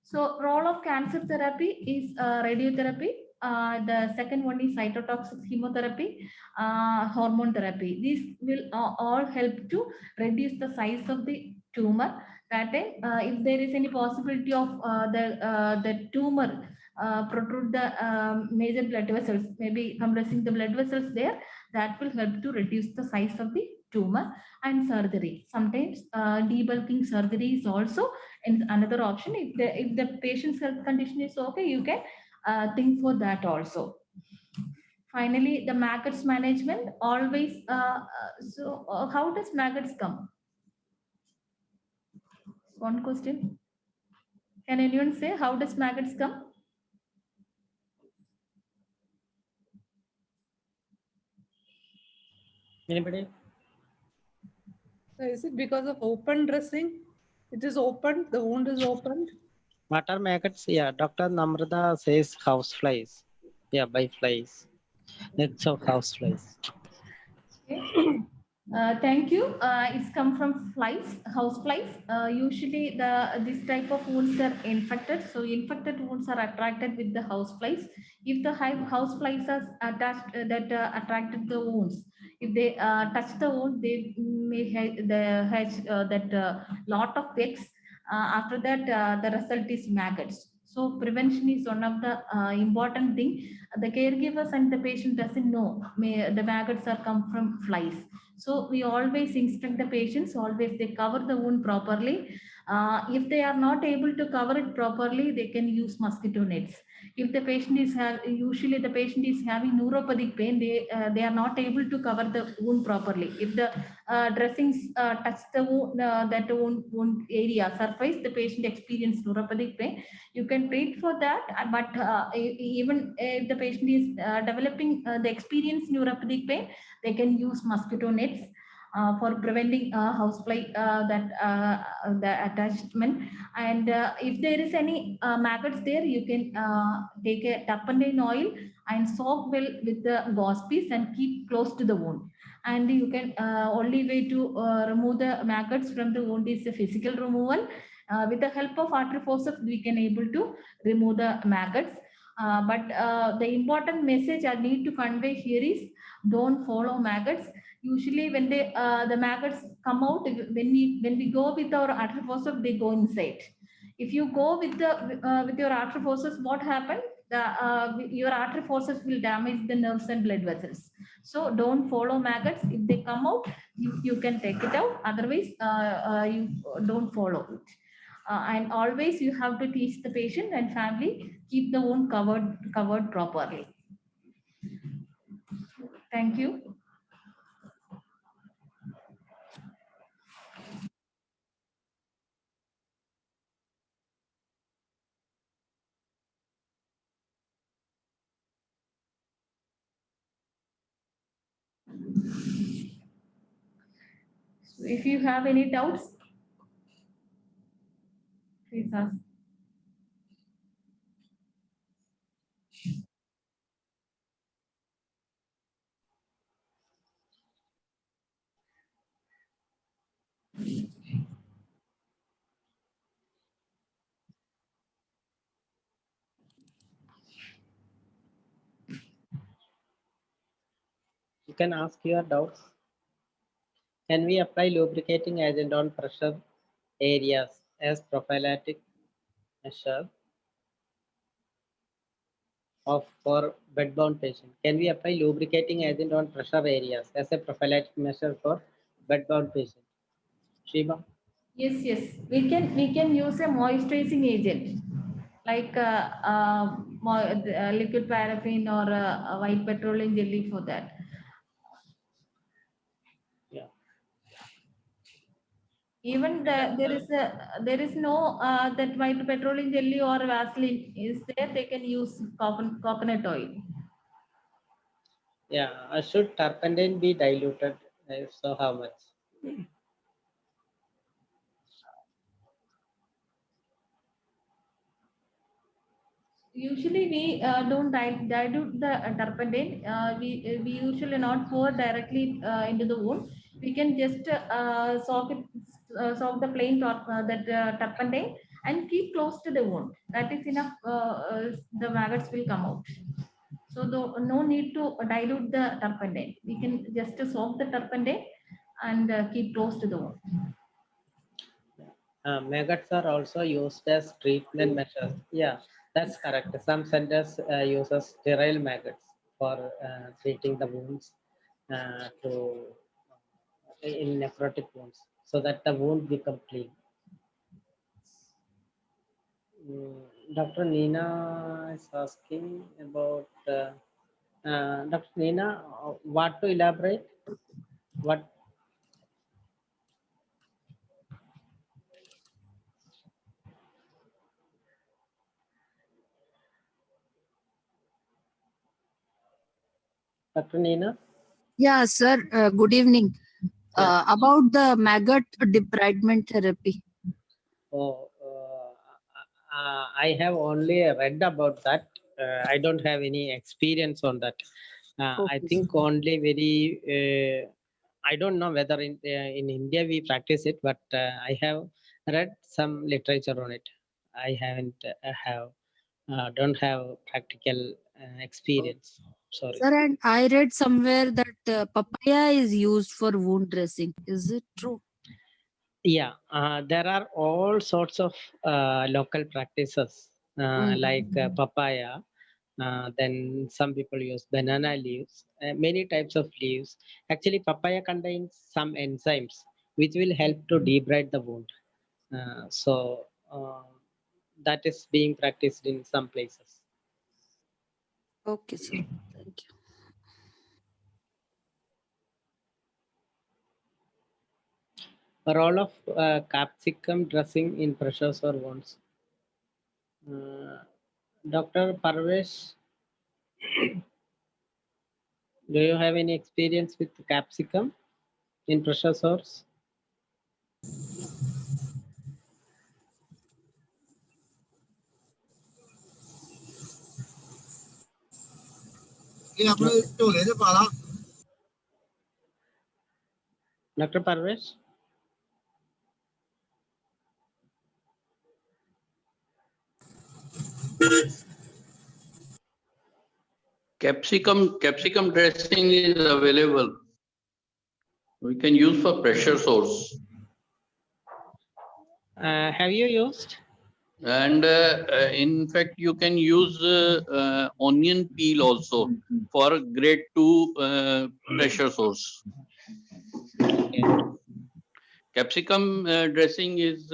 So role of cancer therapy is radiotherapy. The second one is cytotoxic chemotherapy, hormone therapy. These will all help to reduce the size of the tumor. That is, if there is any possibility of the tumor protrude the major blood vessels, maybe compressing the blood vessels there, that will help to reduce the size of the tumor. And surgery. Sometimes debulking surgery is also another option. If the patient's health condition is okay, you can think for that also. Finally, the maggots management. Always, how does maggots come? One question. Can anyone say how does maggots come? Anybody? So is it because of open dressing? It is opened, the wound is opened. What are maggots? Yeah, Dr. Namrata says houseflies. Yeah, by flies. It's of houseflies. Okay. Thank you. It's come from flies, house flies. Usually, this type of wounds are infected. So, infected wounds are attracted with the house flies. If the house flies are attached, that attracted the wounds, if they touch the wound, they may hatch that lot of eggs. After that, the result is maggots. So, prevention is one of the important thing. The caregivers and the patient doesn't know the maggots are come from flies. So we always instruct the patients, always they cover the wound properly. If they are not able to cover it properly, they can use mosquito nets. If the patient is usually the patient is having neuropathic pain, they are not able to cover the wound properly. If the dressings touch the wound, that wound area surface, the patient experience neuropathic pain. You can treat for that, but even if the patient is developing the experience neuropathic pain, they can use mosquito nets for preventing housefly the attachment. And if there is any maggots there, you can take a turpentine oil and soak well with the gauze piece and keep close to the wound. And you can only way to remove the maggots from the wound is a physical removal. With the help of artery forceps, we can able to remove the maggots. But the important message I need to convey here is don't follow maggots. Usually when the maggots come out, when we go with our artery forceps, they go inside. If you go with your artery forceps, what happens? Your artery forceps will damage the nerves and blood vessels. So don't follow maggots. If they come out, you can take it out. Otherwise, you don't follow it. And always you have to teach the patient and family keep the wound covered properly. Thank you. So if you have any doubts, please ask. You can ask your doubts. Can we apply lubricating agent on pressure areas as prophylactic measure for bedbound patient? Can we apply lubricating agent on pressure areas as a prophylactic measure for bedbound patient? Shiva? Yes. We can use a moisturizing agent like liquid paraffin or white petroleum jelly for that. Yeah. Even there is no that white petroleum jelly or Vaseline is there. They can use coconut oil. Yeah. Should turpentine be diluted? If so, how much? Usually we don't dilute the turpentine. We usually not pour directly into the wound. We can just soak the plain turpentine and keep close to the wound. That is enough. The maggots will come out. So no need to dilute the turpentine. We can just soak the turpentine and keep close to the wound. Maggots are also used as treatment measures. Yeah, that's correct. Some centers uses sterile maggots for treating the wounds in necrotic wounds, so that the wound become clean. Dr. Nina is asking about Dr. Nina, what to elaborate? What? Dr. Nina? Yeah, sir. Good evening. Yeah. About the maggot debridement therapy. Oh, I have only read about that. I don't have any experience on that. I Okay, think only I don't know whether in India we practice it, but I have read some literature on it. I haven't don't have practical experience. Sorry. sir. And I read somewhere that papaya is used for wound dressing. Is it true? Yeah, there are all sorts of local practices like papaya. Then some people use banana leaves, many types of leaves. Actually, papaya contains some enzymes which will help to debride the wound. So that is being practiced in some places. Okay, sir. Thank you. Role of capsicum dressing in pressure sore wounds. Dr. Parvesh, do you have any experience with capsicum in pressure sores? Dr. Parvesh? Capsicum dressing is available. We can use for pressure sores. Have you used? And in fact, you can use onion peel also for grade 2 pressure sores. Okay. Capsicum dressing is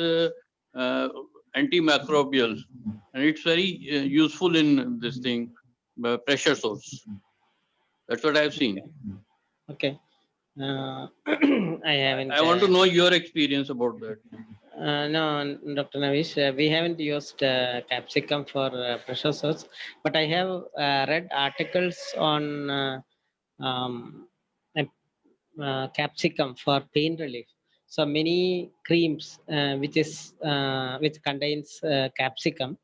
antimicrobial, and it's very useful in this thing, pressure sores. That's what I've seen. Okay. I haven't. I want to know your experience about that. No, Dr. Navish, we haven't used capsicum for pressure sores, but I have read articles on uh, capsicum for pain relief. So many creams which contains capsicum,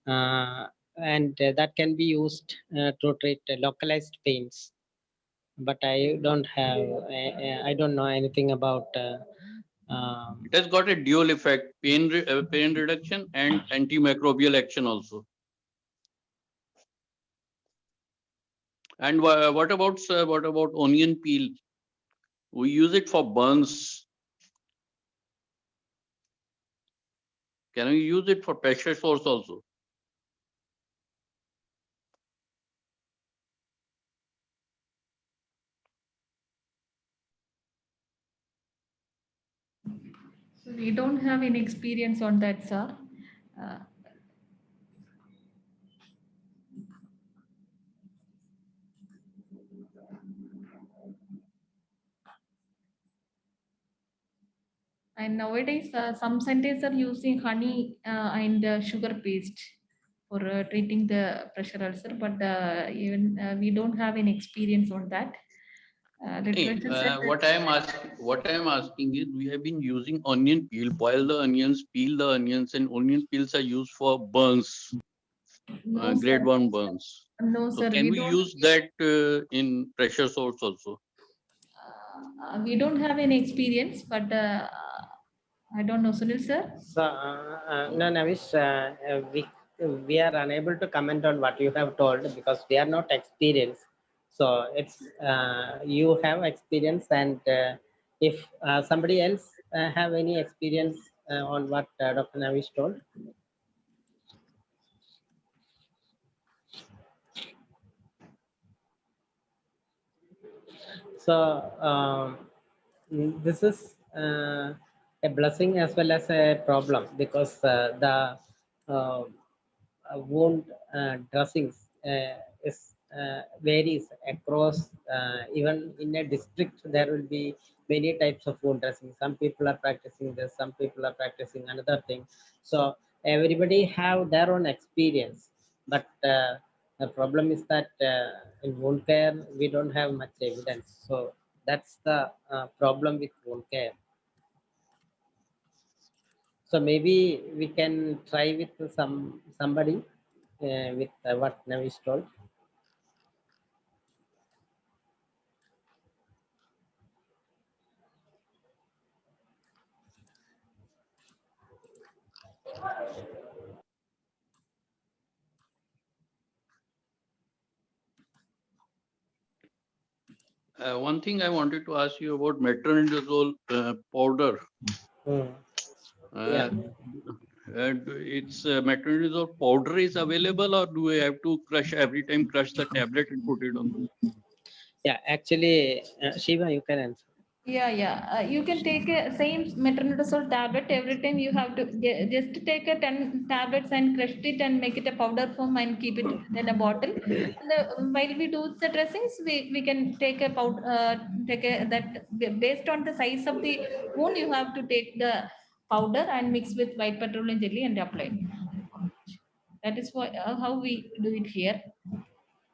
and that can be used to treat localized pains. But I don't have, I don't know anything about. It has got a dual effect: pain reduction and antimicrobial action also. And what about onion peel? We use it for burns. Can we use it for pressure sores also? So we don't have any experience on that, sir. Uh, And nowadays, some centers are using honey and sugar paste for treating the pressure ulcer, but even we don't have any experience on that. Literature said that What I am asking is, we have been using onion peel, boil the onions, peel the onions, and onion peels are used for burns, no, grade sir. 1 burns. No, So sir. can we use that in pressure sores also? We don't have any experience, but I don't know, Sunil sir. So, no, Navish, we are unable to comment on what you have told because we are not experienced. So it's you have experience, and if somebody else have any experience on what Dr. Navish told. So this is a blessing as well as a problem because the uh, wound dressings is varies across even in a district. There will be many types of wound dressing. Some people are practicing this, some people are practicing another thing. So everybody have their own experience, but the problem is that in wound care we don't have much evidence. So that's the problem with wound care. So maybe we can try with somebody with what Navish told. One thing I wanted to ask you about metronidazole powder. Hmm. Uh, Yeah. its metronidazole powder is available, or do we have to crush every time, crush the tablet and put it on the? Yeah, actually, Shiva, you can answer. Yeah. You can take a same metronidazole tablet every time. You have to just take a 10 tablets and crush it and make it a powder form and keep it in a bottle. And while we do the dressings, we can take a powder, based on the size of the wound. You have to take the powder and mix with white petroleum jelly and apply. That is how we do it here.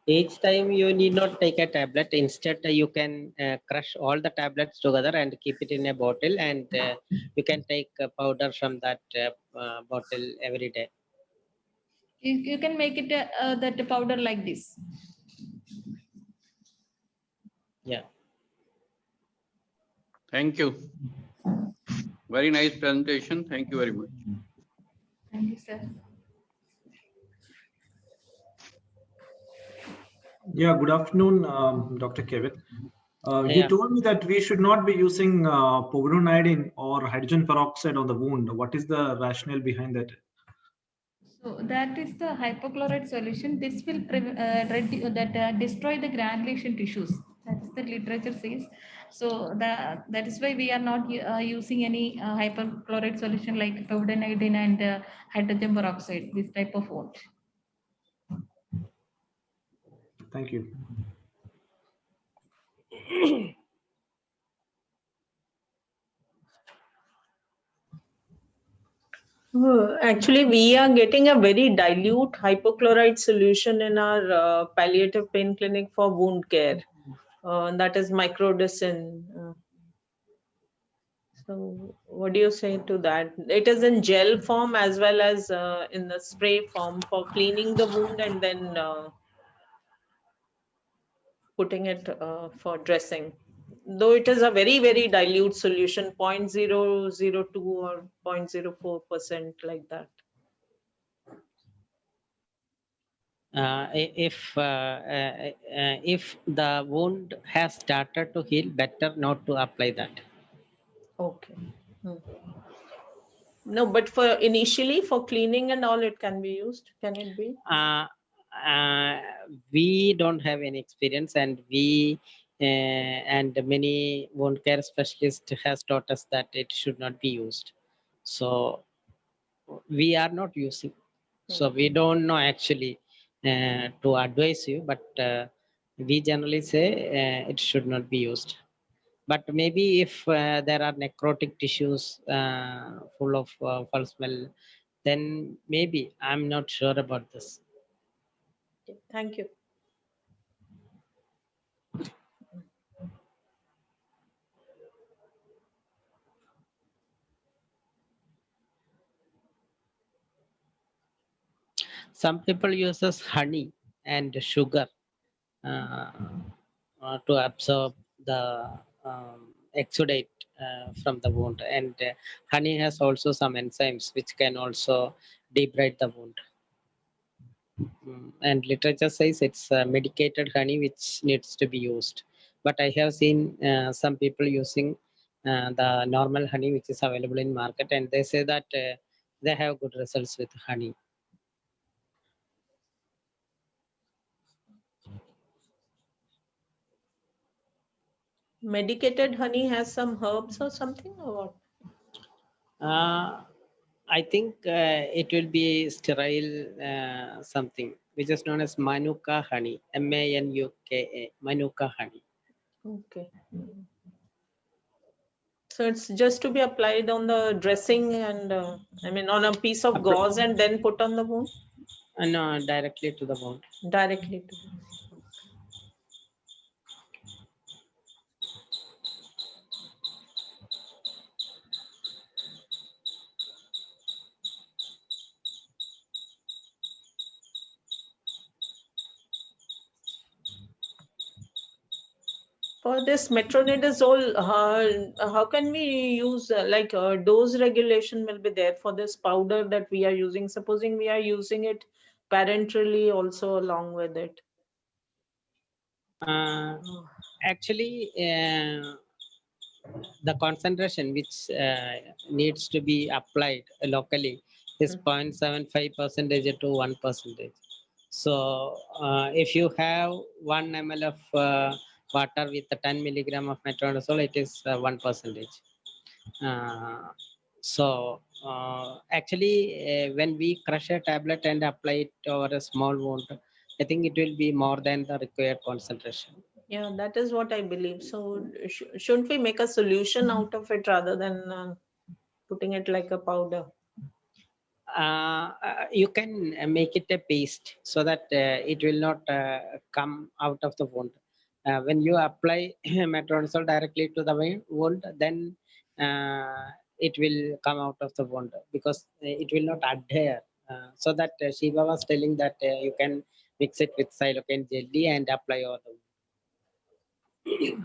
Each time you need not take a tablet. Instead, you can crush all the tablets together and keep it in a bottle, and you can take powder from that bottle every day. You can make it that powder like this. Yeah. Thank you. Very nice presentation. Thank you very much. Thank you, sir. Yeah, good afternoon, Dr. Kevin. Yeah. You told me that we should not be using povidone or hydrogen peroxide on the wound. What is the rationale behind that? So that is the hypochlorite solution. This will destroy the granulation tissues. That is the literature says. So that is why we are not using any hypochlorite solution like povidone and hydrogen peroxide. This type of wound. Thank you. Actually, we are getting a very dilute hypochlorite solution in our palliative pain clinic for wound care. That is microdicin. So what do you say to that? It is in gel form as well as in the spray form for cleaning the wound and then putting it for dressing. Though it is a very, very dilute solution, 0.002 or 0.04% like that. If the wound has started to heal, better not to apply that. Okay. No, but for initially for cleaning and all, it can be used. Can it be? We don't have any experience, and and many wound care specialists has taught us that it should not be used. So we are not using. So we don't know actually to advise you, but we generally say it should not be used. But maybe if there are necrotic tissues full of foul smell, then maybe. I'm not sure about this. Okay, thank you. Some people uses honey and sugar to absorb the exudate from the wound, and honey has also some enzymes which can also debride the wound. And literature says it's medicated honey which needs to be used, but I have seen some people using the normal honey which is available in market, and they say that they have good results with honey. Medicated honey has some herbs or something or what? I think it will be sterile something which is known as Manuka honey, MANUKA, Manuka honey. Okay. So it's just to be applied on the dressing and I mean on a piece of gauze and then put on the wound? No, directly to the wound. Directly to. For this metronidazole, how can we use like dose regulation will be there for this powder that we are using? Supposing we are using it parenterally also along with it. Actually, the concentration which needs to be applied locally is 0.75% to 1%. So if you have 1 ml of water with a 10 milligram of metronidazole, it is 1%. Actually, when we crush a tablet and apply it over a small wound, I think it will be more than the required concentration. Yeah, that is what I believe. So shouldn't we make a solution out of it rather than putting it like a powder? You can make it a paste so that it will not come out of the wound. When you apply metronidazole directly to the wound, then it will come out of the wound because it will not adhere. So that Shiva was telling that you can mix it with xylocaine jelly and apply over the wound. Okay.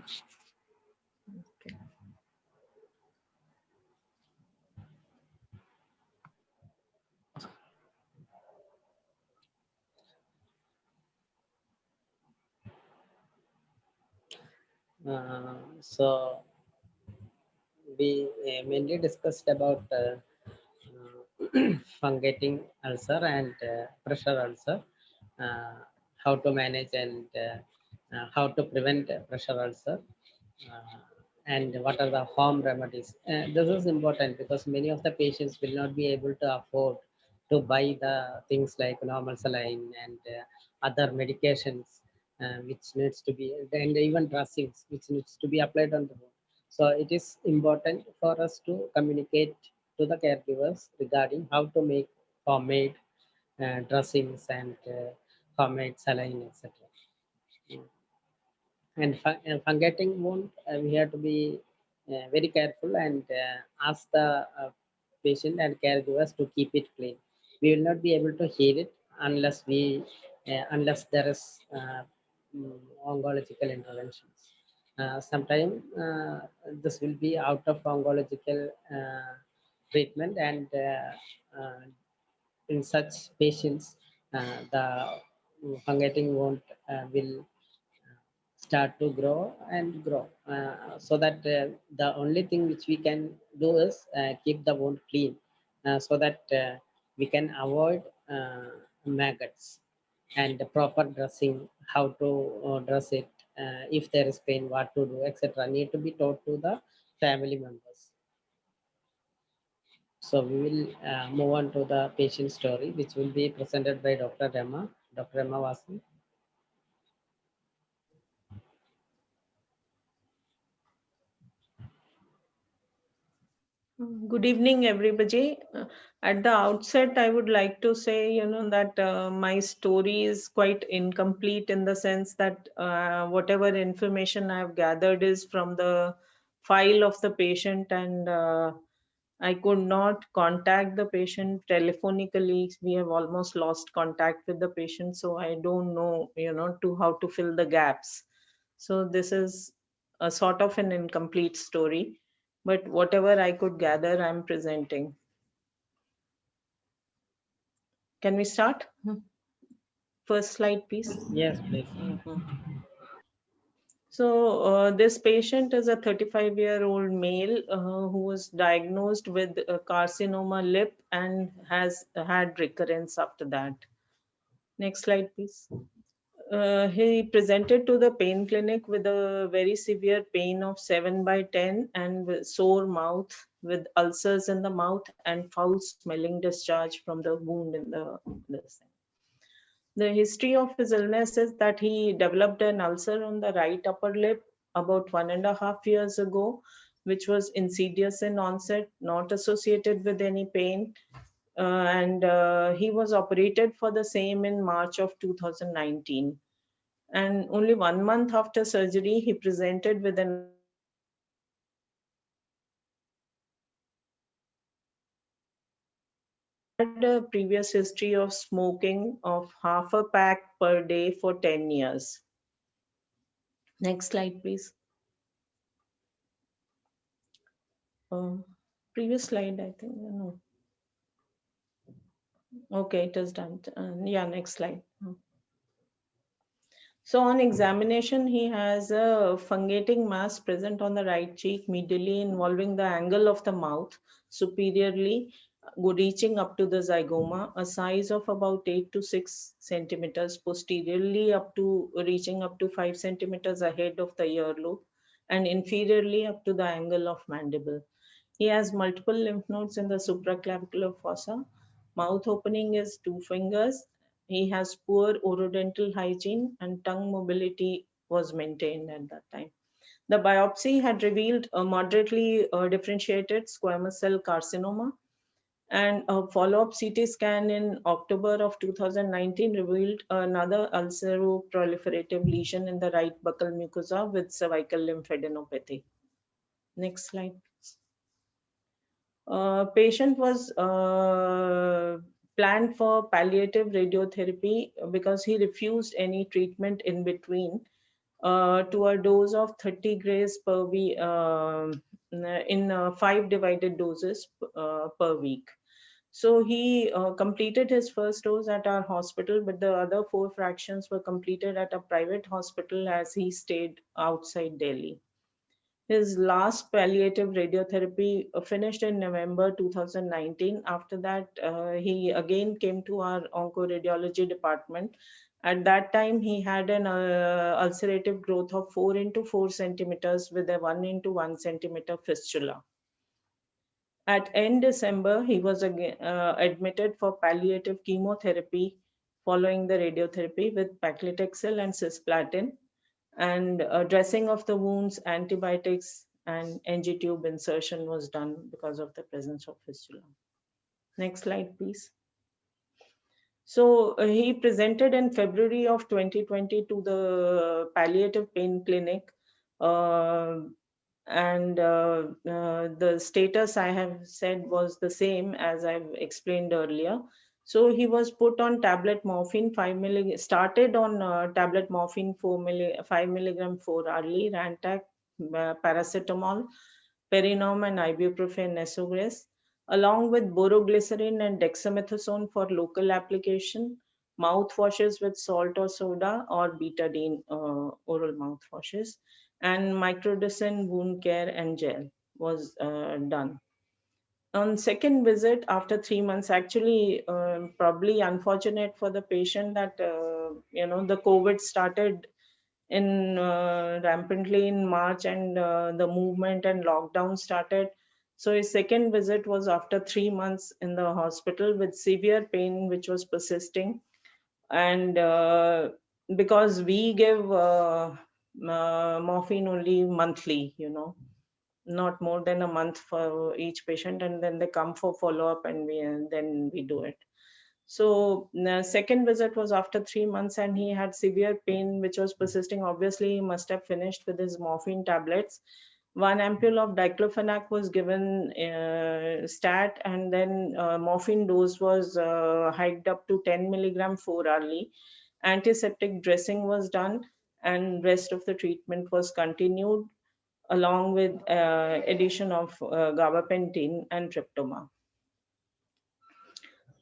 So we mainly discussed about fungating ulcer and pressure ulcer, how to manage and how to prevent pressure ulcer, and what are the home remedies. This is important because many of the patients will not be able to afford to buy the things like normal saline and other medications which needs to be, and even dressings which needs to be applied on the wound. So it is important for us to communicate to the caregivers regarding how to make homemade dressings and homemade saline, etc. And fungating wound, we have to be very careful and ask the patient and caregivers to keep it clean. We will not be able to heal it unless there is oncological interventions. Sometimes this will be out of oncological treatment, and in such patients, the fungating wound will start to grow and grow, so that the only thing which we can do is keep the wound clean, so that we can avoid maggots, and the proper dressing, how to dress it, if there is pain, what to do, etc., need to be taught to the family members. So we will move on to the patient story, which will be presented by Dr. Rama Vasu. Good evening, everybody. At the outset, I would like to say, that my story is quite incomplete in the sense that whatever information I have gathered is from the file of the patient, and I could not contact the patient telephonically. We have almost lost contact with the patient, so I don't know, to how to fill the gaps. So this is a sort of an incomplete story, but whatever I could gather, I'm presenting. Can we start? First slide, please. Yes, please. So this patient is a 35-year-old male who was diagnosed with carcinoma lip and has had recurrence after that. Next slide, please. He presented to the pain clinic with a very severe pain of 7/10 and with sore mouth, with ulcers in the mouth and foul smelling discharge from the wound in the side. The history of his illness is that he developed an ulcer on the right upper lip about 1.5 years ago, which was insidious in onset, not associated with any pain. And he was operated for the same in March of 2019. And only 1 month after surgery, he presented with an had a previous history of smoking of half a pack per day for 10 years. Next slide, please. Previous slide, I think. No. Okay, it is done. Yeah, next slide. So on examination, he has a fungating mass present on the right cheek medially involving the angle of the mouth superiorly reaching up to the zygoma, a size of about 8 to 6 centimeters posteriorly up to reaching up to 5 centimeters ahead of the earlobe, and inferiorly up to the angle of mandible. He has multiple lymph nodes in the supraclavicular fossa. Mouth opening is 2 fingers. He has poor orodental hygiene and tongue mobility was maintained at that time. The biopsy had revealed a moderately differentiated squamous cell carcinoma, and a follow-up CT scan in October of 2019 revealed another ulceroproliferative lesion in the right buccal mucosa with cervical lymphadenopathy. Next slide. Patient was planned for palliative radiotherapy because he refused any treatment in between to a dose of 30 grays per week in 5 divided doses per week. So he completed his first dose at our hospital, but the other 4 fractions were completed at a private hospital as he stayed outside Delhi. His last palliative radiotherapy finished in November 2019. After that, he again came to our oncoradiology department. At that time, he had an ulcerative growth of 4 into 4 centimeters with a 1 into 1 centimeter fistula. At end December, he was again admitted for palliative chemotherapy following the radiotherapy with paclitaxel and cisplatin, and dressing of the wounds, antibiotics, and NG tube insertion was done because of the presence of fistula. Next slide, please. So he presented in February of 2020 to the palliative pain clinic, and the status I have said was the same as I've explained earlier. So he was put on tablet morphine 5 mg, started on tablet morphine 5 milligram 4 hourly, Rantac, paracetamol, Perinom and ibuprofen Nesogres, along with boroglycerin and dexamethasone for local application, mouthwashes with salt or soda, or betadine oral mouthwashes, and microdicin wound care and gel was done. On second visit after 3 months, actually probably unfortunate for the patient that the COVID started in rampantly in March, and the movement and lockdown started. So his second visit was after 3 months in the hospital with severe pain which was persisting, and because we give morphine only monthly, not more than a month for each patient, and then they come for follow-up, and then we do it. So the second visit was after 3 months, and he had severe pain which was persisting. Obviously, he must have finished with his morphine tablets. 1 ampule of diclofenac was given stat, and then morphine dose was hiked up to 10 milligram 4 hourly. Antiseptic dressing was done, and rest of the treatment was continued along with addition of gabapentin and tryptoma.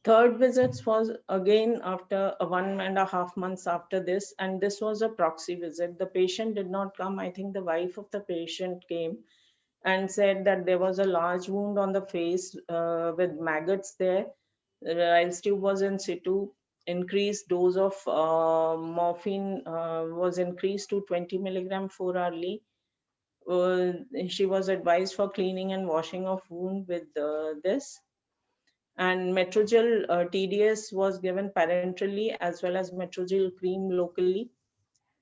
Third visits was again after 1.5 months after this, and this was a proxy visit. The patient did not come. I think the wife of the patient came and said that there was a large wound on the face with maggots there. The Ryle's tube was in situ. Increased dose of morphine was increased to 20 milligram 4 hourly. She was advised for cleaning and washing of wound with this. And Metrogel TDS was given parenterally as well as Metrogel cream locally,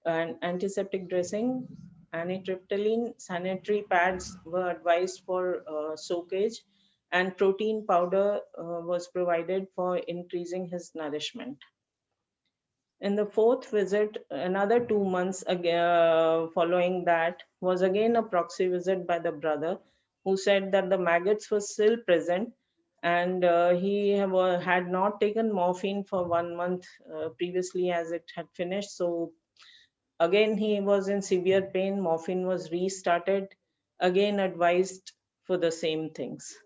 and antiseptic dressing, anitriptyline, sanitary pads were advised for soakage, and protein powder was provided for increasing his nourishment. In the fourth visit, another 2 months following that was again a proxy visit by the brother, who said that the maggots were still present, and he had not taken morphine for 1 month previously as it had finished. So again, he was in severe pain. Morphine was restarted, again advised for the same things.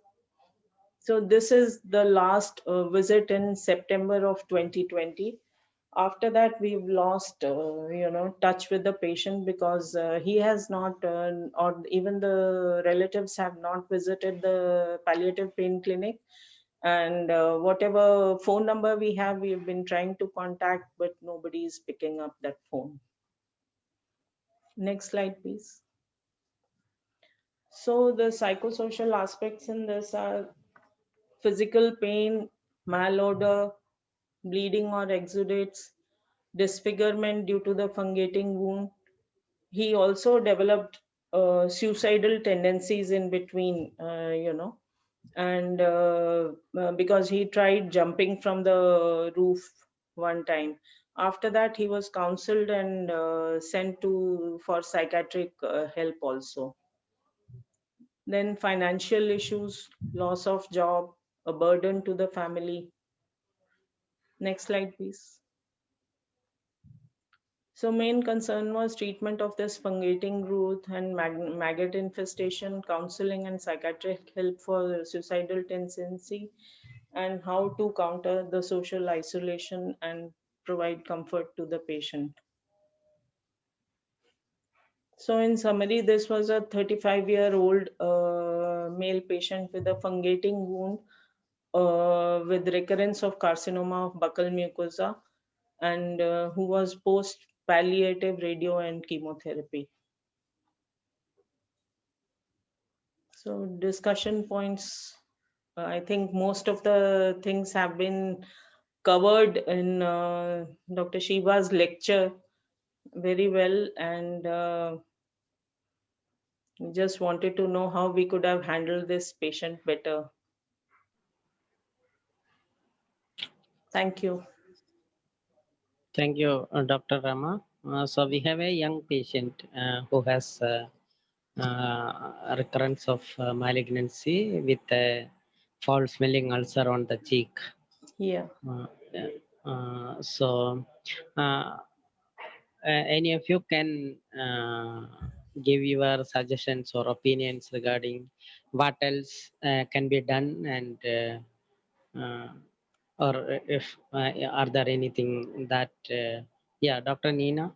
So this is the last visit in September of 2020. After that, we've lost, touch with the patient because he has not, or even the relatives have not visited the palliative pain clinic. And whatever phone number we have, we've been trying to contact, but nobody is picking up that phone. Next slide, please. So the psychosocial aspects in this are physical pain, malodor, bleeding or exudates, disfigurement due to the fungating wound. He also developed suicidal tendencies in between, and because he tried jumping from the roof one time. After that, he was counseled and sent to for psychiatric help also. Then financial issues, loss of job, a burden to the family. Next slide, please. So main concern was treatment of this fungating growth and maggot infestation, counseling and psychiatric help for suicidal tendency, and how to counter the social isolation and provide comfort to the patient. So in summary, this was a 35-year-old male patient with a fungating wound with recurrence of carcinoma of buccal mucosa, and who was post palliative radio and chemotherapy. So discussion points, I think most of the things have been covered in Dr. Shiva's lecture very well, and we just wanted to know how we could have handled this patient better. Thank you. Thank you, Dr. Rama. So we have a young patient who has recurrence of malignancy with a foul-smelling ulcer on the cheek. Yeah. So any of you can give your suggestions or opinions regarding what else can be done, and or if are there anything that yeah, Dr. Nina.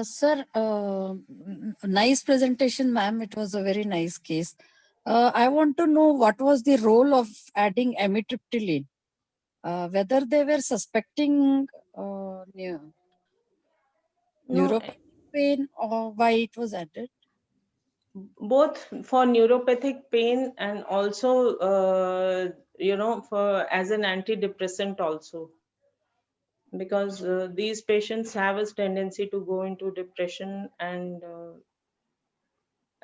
Sir, nice presentation, ma'am. It was a very nice case. I want to know what was the role of adding amitriptyline, whether they were suspecting neuropathic pain or why it was added. Both for neuropathic pain and also, for as an antidepressant also. Because these patients have a tendency to go into depression, and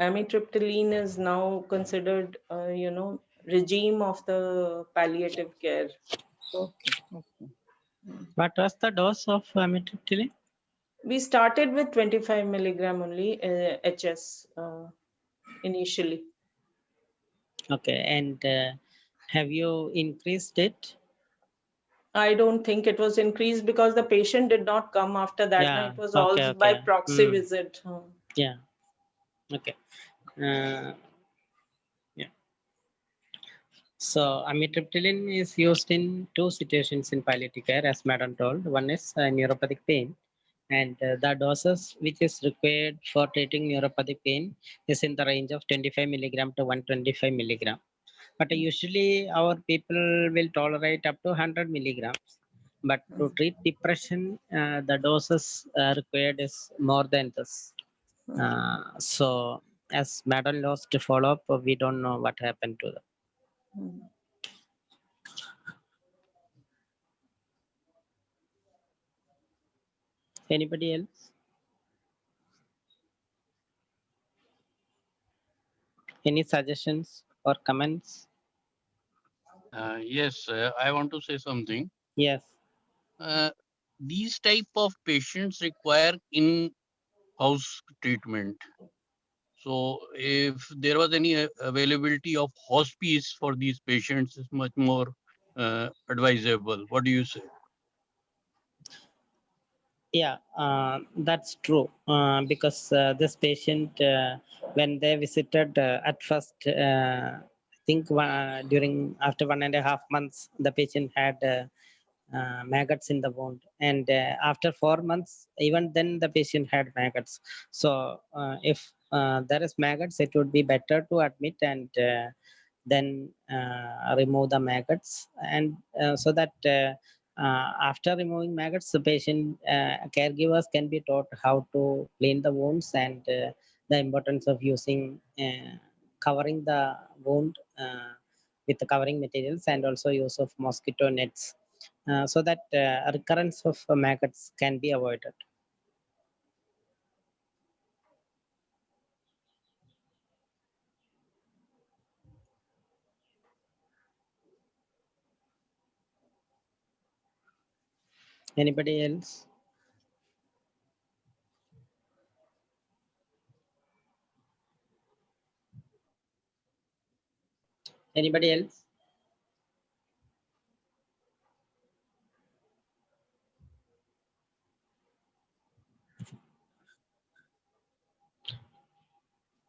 amitriptyline is now considered, regime of the palliative care. Okay. What was the dose of amitriptyline? We started with 25 milligram only HS initially. Okay, and have you increased it? I don't think it was increased because the patient did not come after that. Yeah. It was Okay, all by okay. proxy visit. Yeah. Okay. Yeah. So amitriptyline is used in two situations in palliative care, as Madam told. One is neuropathic pain, and the doses which is required for treating neuropathic pain is in the range of 25 milligram to 125 milligram. But usually our people will tolerate up to 100 milligrams. But to treat depression, the doses required is more than this. So as Madam lost follow up, we don't know what happened to them. Anybody else? Any suggestions or comments? Yes, I want to say something. Yes. These type of patients require in-house treatment. So if there was any availability of hospice for these patients, is much more advisable. What do you say? Yeah, that's true. Because this patient, when they visited at first, I think during after 1.5 months, the patient had maggots in the wound, and after 4 months, even then the patient had maggots. So if there is maggots, it would be better to admit and then remove the maggots, and so that after removing maggots, the patient caregivers can be taught how to clean the wounds, and the importance of using covering the wound with the covering materials, and also use of mosquito nets, so that recurrence of maggots can be avoided. Anybody else? Anybody else?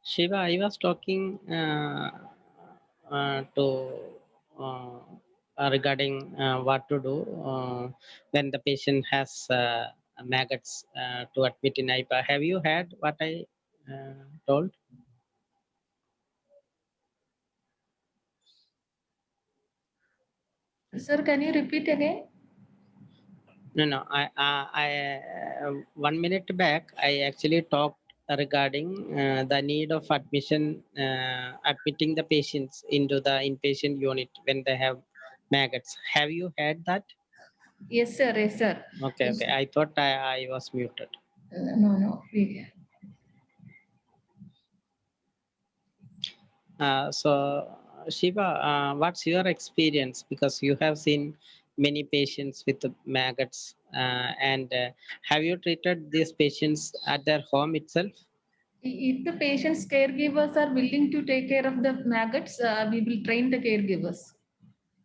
Shiva, I was talking to regarding what to do when the patient has maggots to admit in IPA. Have you heard what I told? Sir, can you repeat again? No. 1 minute back, I actually talked regarding the need of admitting the patients into the inpatient unit when they have maggots. Have you heard that? Yes, sir. Yes, sir. Okay, Yes. okay. I thought I was muted. No. So, Shiva, what's your experience? Because you have seen many patients with the maggots, and have you treated these patients at their home itself? If the patient's caregivers are willing to take care of the maggots, we will train the caregivers.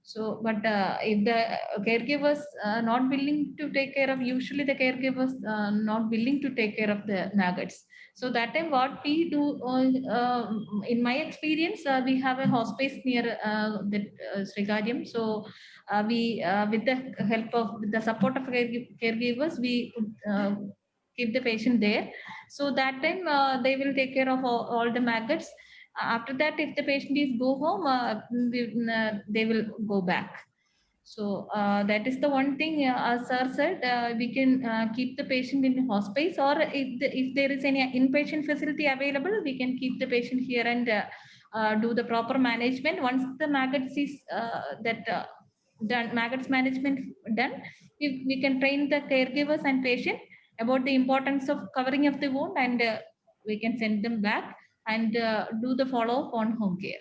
So, but if the caregivers are not willing to take care of, usually the caregivers not willing to take care of the maggots. So that time what we do, in my experience, we have a hospice near the Srikariam. So we, with the help of, with the support of caregivers, we keep the patient there. So that time they will take care of all the maggots. After that, if the patient is go home, they will go back. So that is the one thing, as sir said, we can keep the patient in hospice, or if there is any inpatient facility available, we can keep the patient here and do the proper management. Once the maggots is done, maggots management done, we can train the caregivers and patient about the importance of covering of the wound, and we can send them back and do the follow-up on home care.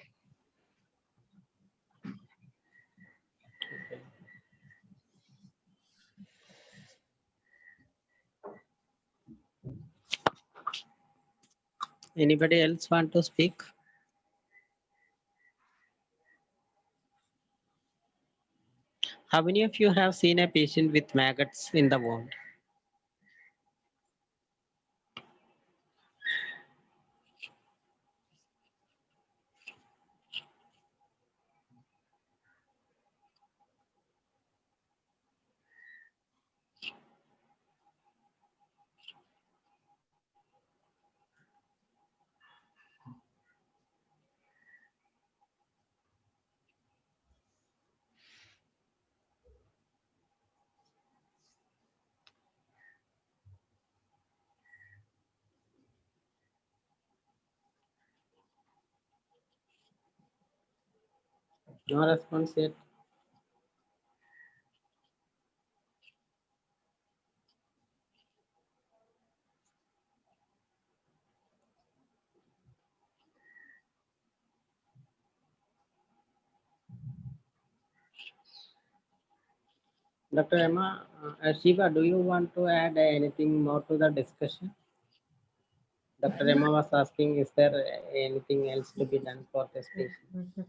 Anybody else want to speak? How many of you have seen a patient with maggots in the wound? No response yet. Dr. Emma, Shiva, do you want to add anything more to the discussion? Dr. Emma was asking, is there anything else to be done for this patient?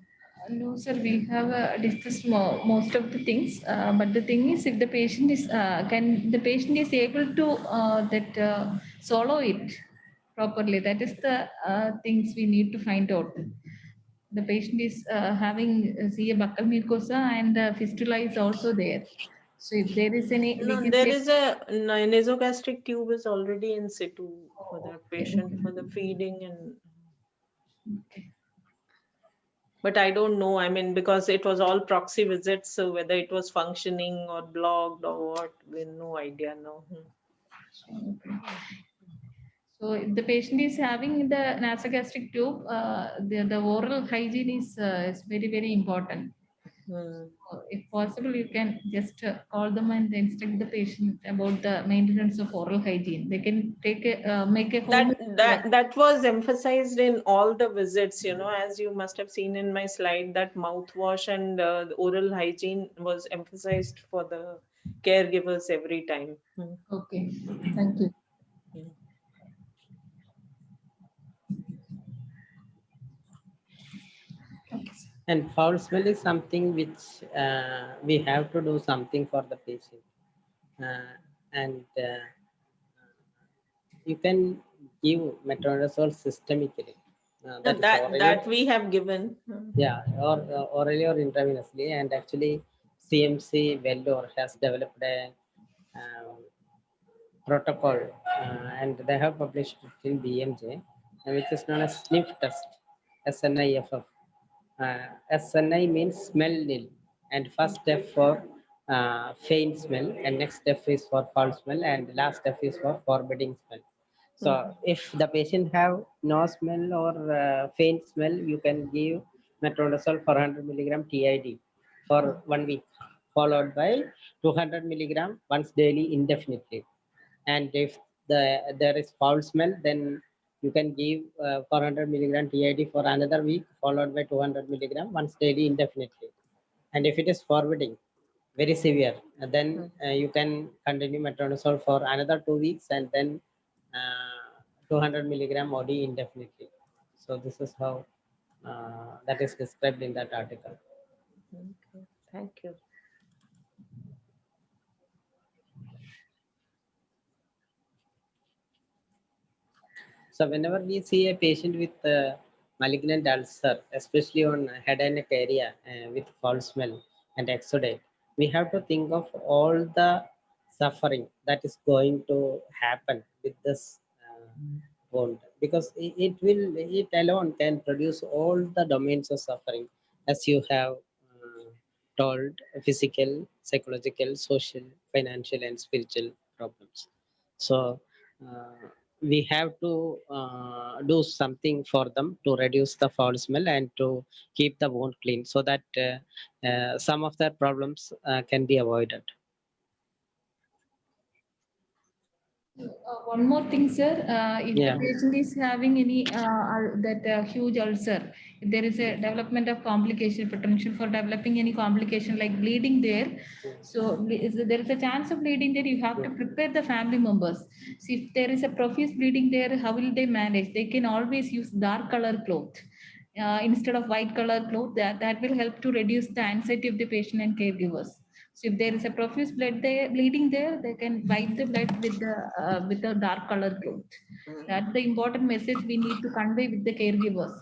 No, sir, we have discussed most of the things, but the thing is, if the patient is, can the patient is able to swallow it properly? That is the things we need to find out. The patient is having see a buccal mucosa, and fistula is also there. So if there is any, No, we can there say, is a nasogastric tube is already in situ for that patient for the feeding and. okay. But I don't know, I mean, because it was all proxy visits, so whether it was functioning or blocked or what, we have no idea now. So if the patient is having the nasogastric tube, the oral hygiene is very, very important. If possible, you can just call them and instruct the patient about the maintenance of oral hygiene. They can take a, make a home. That was emphasized in all the visits, you know, as you must have seen in my slide, that mouthwash and the oral hygiene was emphasized for the caregivers every time. Okay, thank you. And foul smell is something which we have to do something for the patient. And you can give metronidazole systemically. That we have given. Yeah, or orally or intravenously. And actually, CMC Vellore has developed a protocol, and they have published it in BMJ, which is known as sniff test, SNIFF. SNI means smell nil, and first step for faint smell, and next step is for foul smell, and last step is for forbidding smell. So if the patient have no smell or faint smell, you can give metronidazole 400 milligram TID for 1 week, followed by 200 milligram once daily indefinitely. And if there is foul smell, then you can give 400 milligram TID for another week, followed by 200 milligram once daily indefinitely. And if it is forbidding, very severe, then you can continue metronidazole for another 2 weeks, and then 200 milligram OD indefinitely. So this is how that is described in that article. Okay, thank you. So whenever we see a patient with malignant ulcer, especially on head and neck area with foul smell and exudate, we have to think of all the suffering that is going to happen with this wound, because it alone can produce all the domains of suffering, as you have told: physical, psychological, social, financial, and spiritual problems. So we have to do something for them to reduce the foul smell and to keep the wound clean, so that some of their problems can be avoided. One more thing, sir. If Yeah. the patient is having any huge ulcer, if there is a development of complication, potential for developing any complication like bleeding there, so there is a chance of bleeding there. You have to prepare the family members. So if there is a profuse bleeding there, how will they manage? They can always use dark color cloth. Instead of white color cloth, that will help to reduce the anxiety of the patient and caregivers. So if there is a profuse bleeding there, they can wipe the blood with the dark color cloth. That's the important message we need to convey with the caregivers.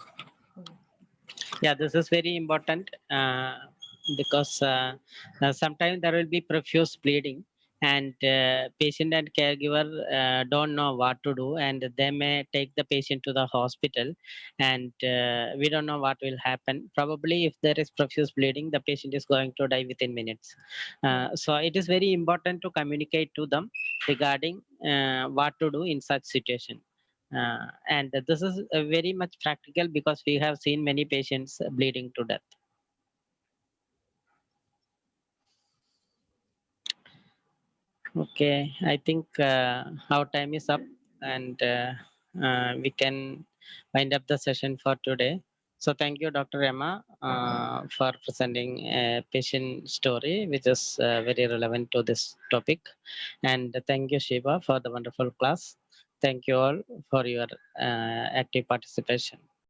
Yeah, this is very important because sometimes there will be profuse bleeding, and patient and caregiver don't know what to do, and they may take the patient to the hospital, and we don't know what will happen. Probably if there is profuse bleeding, the patient is going to die within minutes. So it is very important to communicate to them regarding what to do in such situation. And this is very much practical because we have seen many patients bleeding to death. Okay, I think our time is up, and we can wind up the session for today. So thank you, Dr. Emma, for presenting a patient story, which is very relevant to this topic. And thank you, Shiva, for the wonderful class. Thank you all for your active participation.